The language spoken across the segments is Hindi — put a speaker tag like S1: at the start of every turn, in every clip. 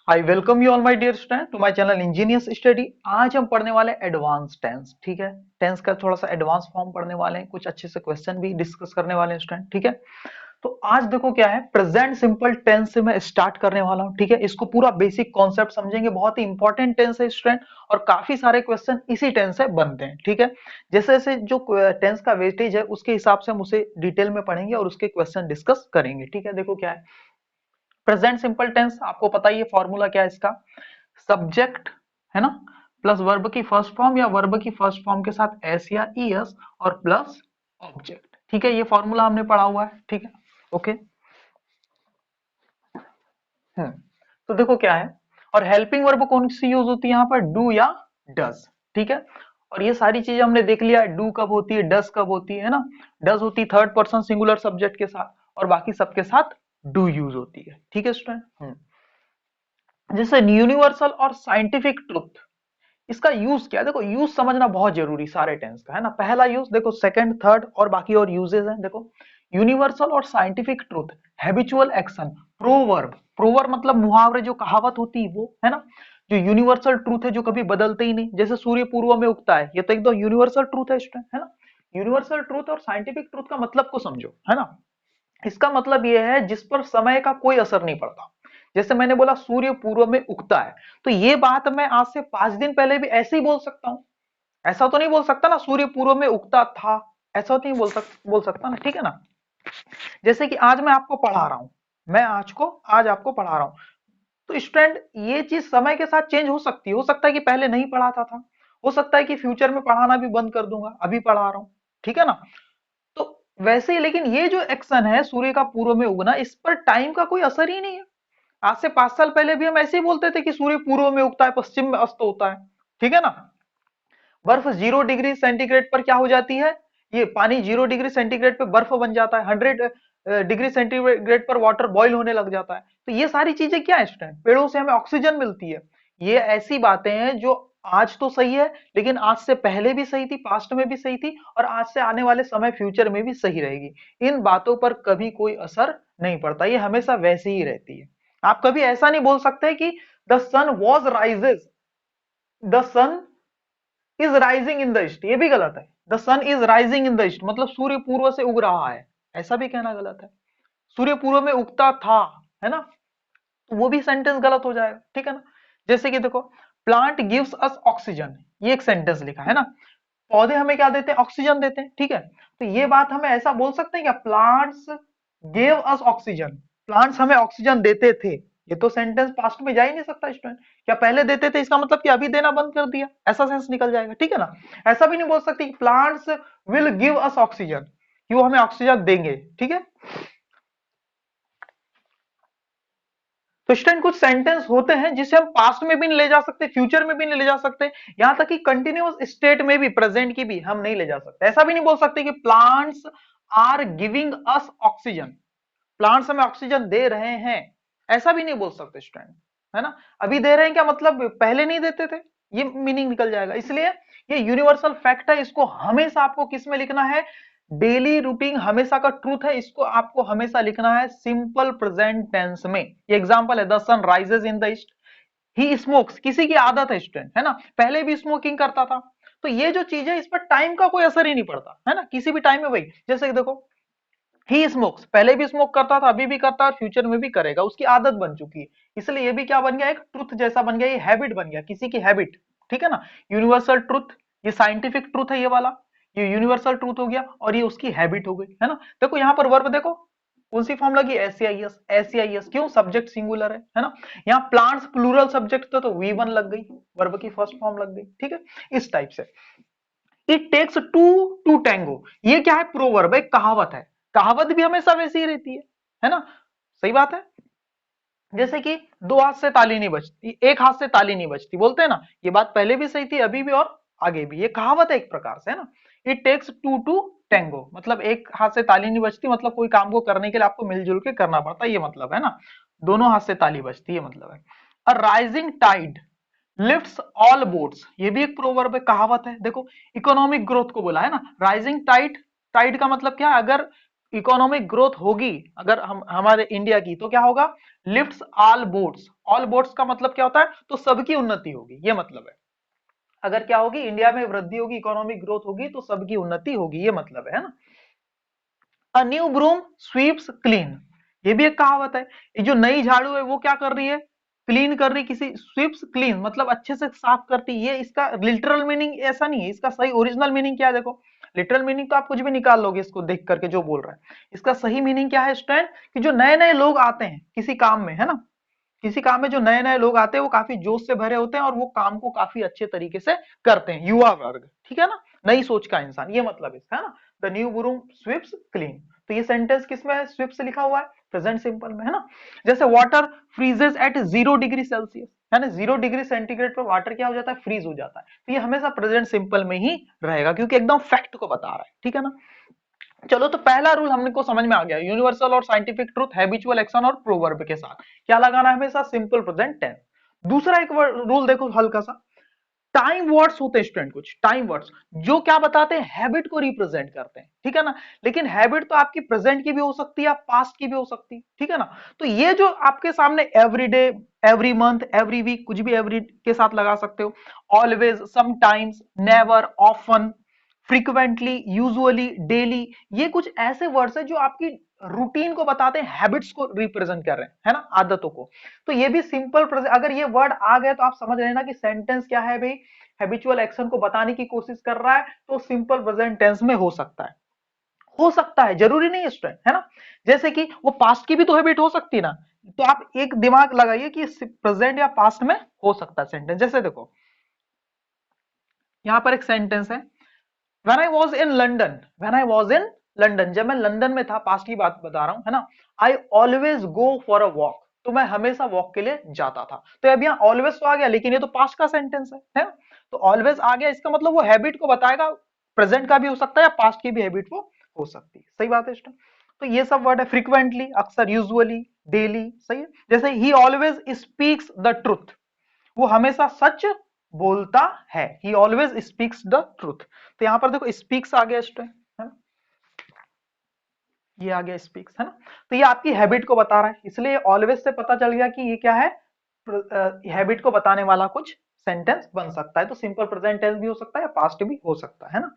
S1: I welcome you all my dear student to my channel engineers study. आज हम पढ़ने वाले एडवांस टेंस। ठीक है, टेंस का थोड़ा सा एडवांस फॉर्म पढ़ने वाले हैं, कुछ अच्छे से क्वेश्चन भी डिस्कस करने वाले हैं स्टूडेंट। ठीक है, तो आज देखो क्या है, प्रेजेंट सिंपल टेंस से मैं स्टार्ट करने वाला हूं। ठीक है, इसको पूरा बेसिक कॉन्सेप्ट समझेंगे, बहुत ही इंपॉर्टेंट टेंस है स्टूडेंट, और काफी सारे क्वेश्चन इसी टेंस से बनते हैं। ठीक है, जैसे जैसे जो टेंस का वेटेज है उसके हिसाब से हम उसे डिटेल में पढ़ेंगे और उसके क्वेश्चन डिस्कस करेंगे। ठीक है, देखो क्या है प्रेजेंट सिंपल टेंस, आपको पता ही है फॉर्मूला क्या है इसका। सब्जेक्ट है ना, प्लस वर्ब की फर्स्ट फॉर्म या वर्ब की फर्स्ट फॉर्म के साथ एस या ईएस और प्लस ऑब्जेक्ट। ठीक है, ये फॉर्मूला हमने पढ़ा हुआ है। ठीक है, ओके। हम्म, तो देखो क्या है, और हेल्पिंग वर्ब कौन सी यूज होती है यहाँ पर, डू या डज। ठीक है, और ये सारी चीजें हमने देख लिया, डू कब होती है, डज कब होती है ना। डज होती है थर्ड पर्सन सिंगुलर सब्जेक्ट के साथ, और बाकी सबके साथ डू यूज होती है। ठीक है स्टूडेंट, जैसे यूनिवर्सल और साइंटिफिक ट्रुथ, इसका यूज क्या है, देखो यूज समझना बहुत जरूरी सारे टेंस का है ना। पहला यूज देखो, सेकंड थर्ड और बाकी और यूजेस हैं। देखो यूनिवर्सल और scientific truth, habitual action, proverb. Proverb मतलब मुहावरे, जो कहावत होती है वो है ना। जो यूनिवर्सल ट्रूथ है, जो कभी बदलते ही नहीं, जैसे सूर्य पूर्व में उगता है, ये तो एकदम यूनिवर्सल ट्रूथ है स्टूडेंट, है ना। यूनिवर्सल ट्रूथ और साइंटिफिक ट्रूथ का मतलब को समझो, है ना। इसका मतलब यह है जिस पर समय का कोई असर नहीं पड़ता। जैसे मैंने बोला सूर्य पूर्व में उगता है, तो ये बात मैं आज से 5 दिन पहले भी ऐसे ही बोल सकता हूं। ऐसा तो नहीं बोल सकता ना सूर्य पूर्व में उगता था, ऐसा तो नहीं बोल सकता ना। ठीक है ना। जैसे कि आज मैं आपको पढ़ा रहा हूं, मैं आज आपको पढ़ा रहा हूं, तो स्टूडेंट ये चीज समय के साथ चेंज हो सकती है। हो सकता है कि पहले नहीं पढ़ाता था, हो सकता है कि फ्यूचर में पढ़ाना भी बंद कर दूंगा, अभी पढ़ा रहा हूं। ठीक है ना। तो वैसे ही, लेकिन ये जो एक्शन है सूर्य का पूर्व में उगना, इस पर टाइम का कोई असर ही नहीं है। आज से 5 साल पहले भी हम ऐसे ही बोलते थे कि सूर्य पूर्व में उगता है, पश्चिम में अस्त होता है। ठीक है ना। बर्फ 0 डिग्री सेंटीग्रेड पर क्या हो जाती है, ये पानी 0 डिग्री सेंटीग्रेड पे बर्फ बन जाता है, 100 डिग्री सेंटीग्रेड पर वाटर बॉईल होने लग जाता है। तो ये सारी चीजें क्या है स्टूडेंट, पेड़ों से हमें ऑक्सीजन मिलती है। ये ऐसी बातें हैं जो आज तो सही है, लेकिन आज से पहले भी सही थी, पास्ट में भी सही थी, और आज से आने वाले समय फ्यूचर में भी सही रहेगी। इन बातों पर कभी कोई असर नहीं पड़ता, ये हमेशा वैसी ही रहती है। आप कभी ऐसा नहीं बोल सकते कि the sun was rises, the sun is rising in the east, ये भी गलत है। The sun is rising in the east मतलब सूर्य पूर्व से उग रहा है, ऐसा भी कहना गलत है। सूर्य पूर्व में उगता था, है ना, तो वो भी सेंटेंस गलत हो जाएगा। ठीक है ना। जैसे कि देखो, प्लांट गिव्स अस ऑक्सीजन, ये एक सेंटेंस लिखा है ना। पौधे हमें क्या देते हैं, ऑक्सीजन देते हैं। ठीक है, तो ये बात हमें ऐसा बोल सकते हैं क्या, plants gave us oxygen, plants हमें ऑक्सीजन देते थे। ये तो सेंटेंस पास्ट में जा ही नहीं सकता स्टूडेंट। क्या पहले देते थे इसका मतलब कि अभी देना बंद कर दिया, ऐसा सेंस निकल जाएगा। ठीक है ना। ऐसा भी नहीं बोल सकते कि plants will give us oxygen, कि वो हमें ऑक्सीजन देंगे। ठीक है, तो स्टूडेंट कुछ सेंटेंस होते हैं जिसे हम पास्ट में भी नहीं ले जा सकते, फ्यूचर में भी नहीं ले जा सकते, यहां तक कि कंटिन्यूअस स्टेट में भी, प्रेजेंट की भी हम नहीं ले जा सकते। ऐसा भी नहीं बोल सकते कि plants are giving us oxygen, plants हमें ऑक्सीजन दे रहे हैं, ऐसा भी नहीं बोल सकते स्टूडेंट, है ना। अभी दे रहे हैं क्या मतलब पहले नहीं देते थे, ये मीनिंग निकल जाएगा। इसलिए ये यूनिवर्सल फैक्ट है, इसको हमेशा आपको किस में लिखना है, डेली रूटीन हमेशा का ट्रूथ है, इसको आपको हमेशा लिखना है सिंपल प्रेजेंट टेंस में। ये एग्जांपल है, the sun rises in the east, he smokes, किसी की आदत है स्टूडेंट, है ना, पहले भी स्मोकिंग करता था। तो ये जो चीज है इस पर टाइम का कोई असर ही नहीं पड़ता, है ना, किसी भी टाइम में। वही जैसे कि देखो, ही स्मोक्स, पहले भी स्मोक करता था, अभी भी करता है और फ्यूचर में भी करेगा, उसकी आदत बन चुकी है। इसलिए ये भी क्या बन गया, एक ट्रुथ जैसा बन गया, ये हैबिट बन गया, किसी की हैबिट। ठीक है ना। यूनिवर्सल ट्रुथ, ये साइंटिफिक ट्रुथ है ये वाला, ये यूनिवर्सल ट्रुथ हो गया, और ये उसकी हैबिट हो गई, है ना। देखो यहाँ पर वर्ब देखो, कौन सी फॉर्म लगी, एससीआईएस, एससीआईएस क्यों, सब्जेक्ट सिंगुलर है ना। यहाँ प्लांट्स प्लूरल सब्जेक्ट था तो वी वन लग गई, वर्ब की फर्स्ट फॉर्म लग गई। ठीक है, इस टाइप से। It takes two to tango, ये क्या है, प्रोवर्ब, एक कहावत है। कहावत भी हमेशा वैसी ही रहती है ना। सही बात है। जैसे कि दो हाथ से ताली नहीं बजती, एक हाथ से ताली नहीं बजती, बोलते हैं ना, ये बात पहले भी सही थी, अभी भी और आगे भी, ये कहावत है एक प्रकार से, है ना। It takes two to tango मतलब एक हाथ से ताली नहीं बजती, मतलब कोई काम को करने के लिए आपको मिलजुल के करना पड़ता है, ये मतलब है ना। दोनों हाथ से ताली बजती है मतलब है। A rising tide lifts all boats, ये भी एक प्रोवर्ब है, कहावत है। देखो इकोनॉमिक ग्रोथ को बोला है ना, राइजिंग टाइड, टाइड का मतलब क्या है, अगर इकोनॉमिक ग्रोथ होगी अगर हम हमारे इंडिया की, तो क्या होगा, lifts all boats. All boats का मतलब क्या होता है, तो सबकी उन्नति होगी, ये मतलब है। अगर क्या होगी, इंडिया में वृद्धि होगी, इकोनॉमिक ग्रोथ होगी, तो सबकी उन्नति होगी, ये मतलब है ना। A new broom sweeps clean, ये भी एक कहावत है। ये जो नई झाड़ू है वो क्या कर रही है, क्लीन कर रही, किसी स्वीप्स क्लीन मतलब अच्छे से साफ करती। ये इसका लिटरल मीनिंग ऐसा नहीं है, इसका सही ओरिजिनल मीनिंग क्या है, देखो। लिटरल मीनिंग तो आप कुछ भी निकाल लोगे इसको देख करके जो बोल रहा है। इसका सही मीनिंग क्या है स्टूडेंट, कि जो नए नए लोग आते हैं किसी काम में, है ना, किसी काम में जो नए नए लोग आते हैं वो काफी जोश से भरे होते हैं और वो काम को काफी अच्छे तरीके से करते हैं, युवा वर्ग, ठीक है ना, नई सोच का इंसान, ये मतलब इसका, है ना। The new broom sweeps clean, तो ये सेंटेंस किसमें है, स्वीप से लिखा हुआ है, प्रेजेंट सिंपल में, है ना। जैसे water freezes at 0 degree Celsius, यानी 0 डिग्री सेंटीग्रेड पर वाटर क्या हो जाता है, फ्रीज हो जाता है। तो ये हमेशा प्रेजेंट सिंपल में ही रहेगा, क्योंकि एकदम फैक्ट को बता रहा है, ठीक है ना। चलो, तो पहला रूल हमने को समझ में आ गया, यूनिवर्सल और साइंटिफिक ट्रूथ हैबिचुअल एक्शन और प्रोवर्ब के साथ क्या लगाना है, हमेशा सिंपल प्रेजेंट टेंस। दूसरा एक रूल देखो हल्का सा, टाइम वर्ड्स होते हैं स्टूडेंट, कुछ टाइम वर्ड्स जो क्या बताते हैं, हैबिट को रिप्रेजेंट करते हैं, ठीक है ना। लेकिन हैबिट तो आपकी प्रेजेंट की भी हो सकती है, पास्ट की भी हो सकती है, ठीक है ना। तो ये जो आपके सामने every day, every month, every week, कुछ भी एवरी के साथ लगा सकते हो, always, sometimes, never, often, frequently, usually, daily, ये कुछ ऐसे वर्ड्स हैं जो आपकी रूटीन को बताते हैं, हैबिट्स को रिप्रेजेंट कर रहे हैं, है ना, आदतों को। तो ये भी सिंपल प्रेजेंट, अगर ये वर्ड आ गए तो आप समझ लेना कि सेंटेंस क्या है भाई, हैबिचुअल एक्शन को बताने की कोशिश कर रहा है, तो सिंपल प्रेजेंट टेंस में हो सकता है, हो सकता है, जरूरी नहीं है स्टूडेंट, है ना। जैसे कि वो पास्ट की भी तो हैबिट हो सकती है ना, तो आप एक दिमाग लगाइए कि प्रेजेंट या पास्ट में हो सकता है सेंटेंस। जैसे देखो, यहां पर एक सेंटेंस है, When I was in London, when I was in London, जब मैं लंदन में था, पास्ट की बात बता रहा हूं, है ना। I always go for a walk, तो मैं हमेशा वॉक के लिए जाता था। तो अब यहाँ ऑलवेज तो आ गया, लेकिन ये तो पास्ट का सेंटेंस है ना? तो ऑलवेज आ गया, इसका मतलब वो हैबिट को बताएगा, प्रेजेंट का भी हो सकता है या पास्ट की भी हैबिट वो हो सकती है, सही बात है स्टूडेंट। तो ये सब वर्ड है, फ्रीक्वेंटली, अक्सर, यूजुअली, डेली, सही है। जैसे ही ऑलवेज स्पीक्स द ट्रुथ, वो हमेशा सच बोलता है, ही ऑलवेज स्पीक्स द ट्रूथ। तो यहां पर देखो स्पीक्स आ गया स्टूडेंट, है ना, ये आ गया स्पीक्स, है ना। तो ये आपकी हैबिट को बता रहा है, इसलिए ऑलवेज से पता चल गया कि ये क्या है, हैबिट को बताने वाला कुछ सेंटेंस बन सकता है। तो सिंपल प्रेजेंट टेंस भी हो सकता है या पास्ट भी हो सकता है ना।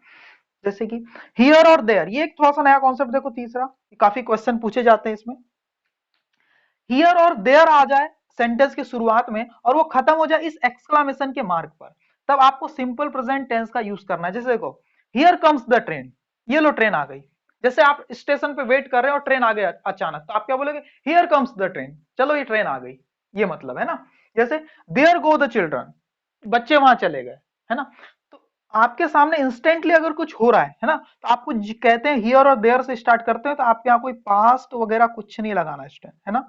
S1: जैसे कि हियर और देयर, ये एक थोड़ा सा नया कॉन्सेप्ट देखो, तीसरा, काफी क्वेश्चन पूछे जाते हैं इसमें। हियर और देयर आ जाए सेंटेंस की शुरुआत में और वो खत्म हो जाए इस एक्सक्लामेशन के मार्क पर, तब आपको सिंपल प्रेजेंट टेंस का यूज करना है। जैसे देखो, हियर कम्स द ट्रेन, ये लो ट्रेन आ गई। जैसे आप स्टेशन पे वेट कर रहे हो और ट्रेन आ गई अचानक, तो आप क्या बोलोगे, हियर कम्स द ट्रेन, चलो ये ट्रेन आ गई, ये मतलब है ना। जैसे देयर गो द चिल्ड्रन, बच्चे वहां चले गए, है ना। तो आपके सामने इंस्टेंटली अगर कुछ हो रहा है ना, तो आपको कहते हैं हियर और देयर से स्टार्ट करते हैं, तो आपके यहाँ कोई पास्ट वगैरह कुछ नहीं लगाना है ना।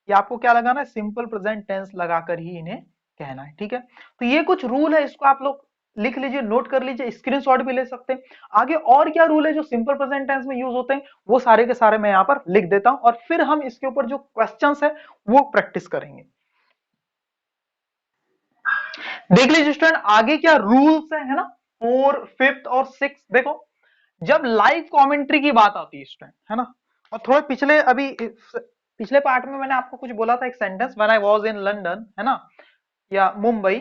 S1: ये आपको क्या लगाना है, सिंपल प्रेजेंट टेंस लगाकर ही इन्हें कहना है, ठीक है। तो ये कुछ रूल है, इसको आप लोग लिख लीजिए, नोट कर लीजिए, स्क्रीनशॉट भी ले सकते हैं। आगे और क्या रूल है जो सिंपल प्रेजेंट टेंस में यूज होते हैं, वो सारे के सारे मैं यहाँ पर लिख देता हूं, और फिर हम इसके ऊपर जो क्वेश्चंस है वो प्रैक्टिस करेंगे। देख लीजिए स्टूडेंट, आगे क्या रूल्स है ना, 4, 5 और 6। देखो, जब लाइव कमेंट्री की बात आती है स्टूडेंट, है ना, और थोड़े पिछले अभी पिछले पार्ट में मैंने आपको कुछ बोला था, एक sentence, when I was in London, है ना, या Mumbai,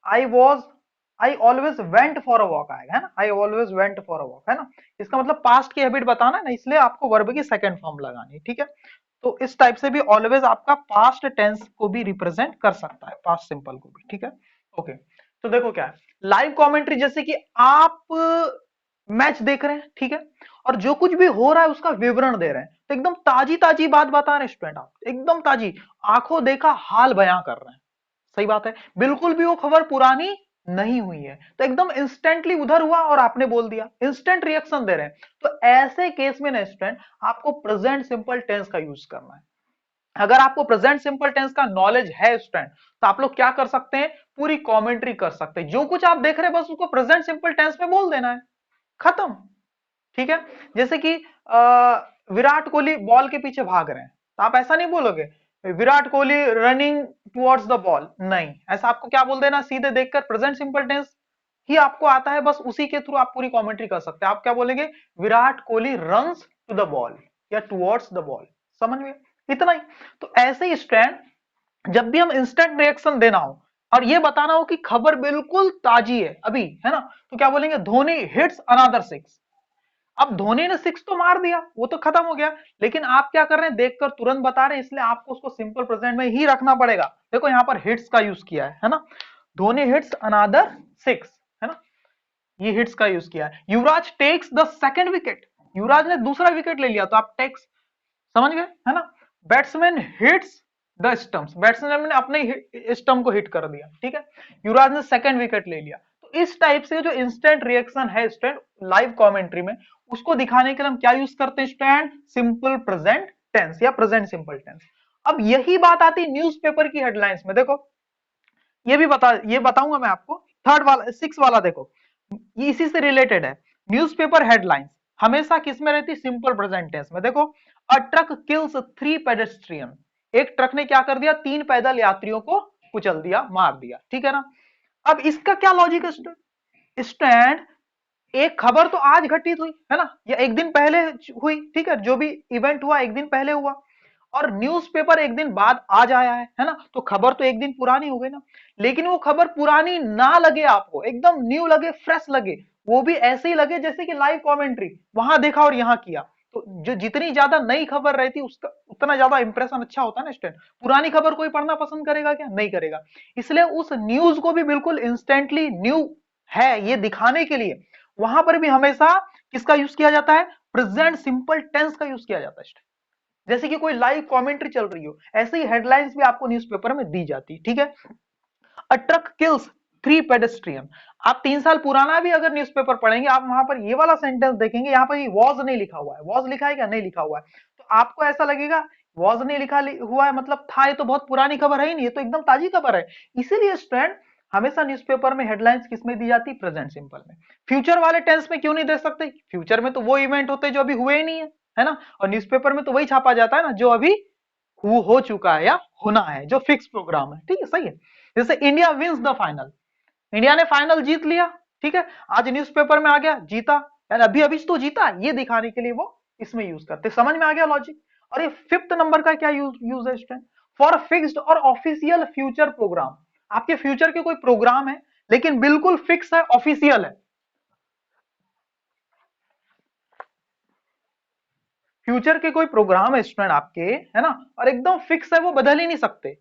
S1: I was, I always went for a walk आएगा, है ना, I always went for a walk, है ना। इसका मतलब पास्ट की हैबिट बताना है ना, इसलिए आपको वर्ब की सेकंड फॉर्म लगानी है, ठीक है। तो इस टाइप से भी ऑलवेज आपका पास्ट टेंस को भी रिप्रेजेंट कर सकता है, पास्ट सिंपल को भी, ठीक है। ओके, तो देखो क्या है, लाइव कमेंट्री, जैसे कि आप मैच देख रहे हैं, ठीक है, और जो कुछ भी हो रहा है उसका विवरण दे रहे हैं, तो एकदम ताजी ताजी बात बता रहे हैं स्टूडेंट, आप एकदम ताजी, आंखों देखा हाल बयां कर रहे हैं, सही बात है, बिल्कुल भी वो खबर पुरानी नहीं हुई है, तो एकदम इंस्टेंटली उधर हुआ और आपने बोल दिया, इंस्टेंट रिएक्शन दे रहे हैं। तो ऐसे केस में ना स्टूडेंट, आपको प्रेजेंट सिंपल टेंस का यूज करना है। अगर आपको प्रेजेंट सिंपल टेंस का नॉलेज है स्टूडेंट, तो आप लोग क्या कर सकते हैं, पूरी कमेंट्री कर सकते हैं, जो कुछ आप देख रहे हैं बस उसको प्रेजेंट सिंपल टेंस में बोल देना है, खत्म, ठीक है। जैसे कि विराट कोहली बॉल के पीछे भाग रहे हैं, तो आप ऐसा नहीं बोलोगे, Virat Kohli running towards the ball, नहीं, ऐसा आपको क्या बोल देना, सीधे देखकर प्रेजेंट सिंपल टेंस ही आपको आता है, बस उसी के थ्रू आप पूरी कमेंट्री कर सकते हैं। आप क्या बोलेंगे, Virat Kohli runs to the ball, या टुवर्ड्स द बॉल। समझ में, इतना ही। तो ऐसे ही स्टूडेंट जब भी हम इंस्टेंट रिएक्शन देना हो और ये बताना हो कि खबर बिल्कुल ताजी है अभी, है ना, तो क्या बोलेंगे, धोनी हिट्स अनदर सिक्स। अब धोनी ने सिक्स तो मार दिया, वो तो खत्म हो गया, लेकिन आप क्या कर रहे हैं, देखकर तुरंत बता रहे हैं, इसलिए आपको उसको सिंपल प्रेजेंट में ही रखना पड़ेगा। देखो यहाँ पर हिट्स का यूज किया है ना, धोनी हिट्स अनदर सिक्स, है ना, ये हिट्स का यूज किया है। युवराज टेक्स द सेकंड विकेट, युवराज ने दूसरा विकेट ले लिया, तो आप टेक्स समझ गए, है ना। Batsman hits the stumps, batsman ने अपने स्टंप को हिट कर दिया, ठीक है, युवराज ने सेकंड विकेट ले लिया। तो इस टाइप से जो इंस्टेंट रिएक्शन है स्टूडेंट लाइव कमेंट्री में, उसको दिखाने के लिए हम क्या यूज करते हैं स्टूडेंट, सिंपल प्रेजेंट टेंस या प्रेजेंट सिंपल टेंस। अब यही बात आती है न्यूज़पेपर की हेडलाइंस में। देखो ये बताऊंगा मैं आपको। थर्ड वाला, सिक्स वाला देखो, ये इसी से रिलेटेड है। न्यूज़पेपर हेडलाइंस हमेशा किस में रहती, सिंपल प्रेजेंट टेंस में। देखो, अ ट्रक किल्स 3 पेडेस्ट्रियन, एक ट्रक ने क्या कर दिया, 3 पैदल यात्रियों को कुचल दिया, मार दिया, ठीक है ना। अब इसका क्या लॉजिक है स्टैंड, एक खबर तो आज घटित हुई है ना, या एक दिन पहले हुई, ठीक है, जो भी इवेंट हुआ एक दिन पहले हुआ, और न्यूज़पेपर एक दिन बाद आज आया है ना, तो खबर तो एक दिन पुरानी हो गई ना। लेकिन वो खबर पुरानी ना लगे आपको, एकदम न्यू लगे, फ्रेश लगे, वो भी ऐसे ही लगे जैसे कि लाइव कमेंट्री वहां देखा और यहाँ किया। तो जो जितनी ज्यादा नई खबर रहती उसका उतना ज्यादा इंप्रेशन अच्छा होता है ना स्टूडेंट। पुरानी खबर कोई पढ़ना पसंद करेगा क्या, नहीं करेगा। इसलिए उस न्यूज को भी बिल्कुल इंस्टेंटली न्यू है ये दिखाने के लिए वहां पर भी हमेशा किसका यूज किया जाता है, प्रेजेंट सिंपल टेंस का यूज किया जाता है। जैसे कि कोई लाइव कमेंट्री चल रही हो, ऐसे ही हेडलाइंस भी आपको न्यूज़पेपर में दी जाती है, ठीक है। अ ट्रक किल्स 3 पेडेस्ट्रियन, आप 3 साल पुराना भी अगर न्यूज़पेपर पढ़ेंगे, आप वहां पर ये वाला सेंटेंस देखेंगे, यहाँ पर वॉज नहीं लिखा हुआ है, वॉज लिखा है क्या, नहीं लिखा हुआ है, तो आपको ऐसा लगेगा वॉज नहीं लिखा हुआ है मतलब था, ये तो बहुत पुरानी खबर है ही नहीं, ये तो एकदम ताजी खबर है। इसीलिए स्टूडेंट हमेशा न्यूज़पेपर में हेडलाइंस किसमें दी जाती है, प्रेजेंट सिंपल में। फ्यूचर वाले टेंस में क्यों नहीं दे सकते, फ्यूचर में तो वो इवेंट होते हैं जो अभी हुए ही नहीं है ना, और न्यूज़पेपर में तो वही छापा जाता है ना जो अभी हो चुका है या होना है, जो फिक्स प्रोग्राम है, ठीक है, सही है। जैसे India wins the final, India ने फाइनल जीत लिया, ठीक है, आज न्यूज़पेपर में आ गया जीता, यानी अभी अभी तो जीता, ये दिखाने के लिए वो इसमें यूज करते। समझ में आ गया लॉजिक। और ये फिफ्थ नंबर का क्या यूज है स्टूडेंट, फॉर फिक्स्ड और ऑफिशियल फ्यूचर प्रोग्राम, आपके फ्यूचर के कोई प्रोग्राम है लेकिन बिल्कुल फिक्स है, ऑफिशियल है, फ्यूचर के कोई प्रोग्राम है स्टूडेंट आपके, है ना, और एकदम फिक्स है, वो बदल ही नहीं सकते।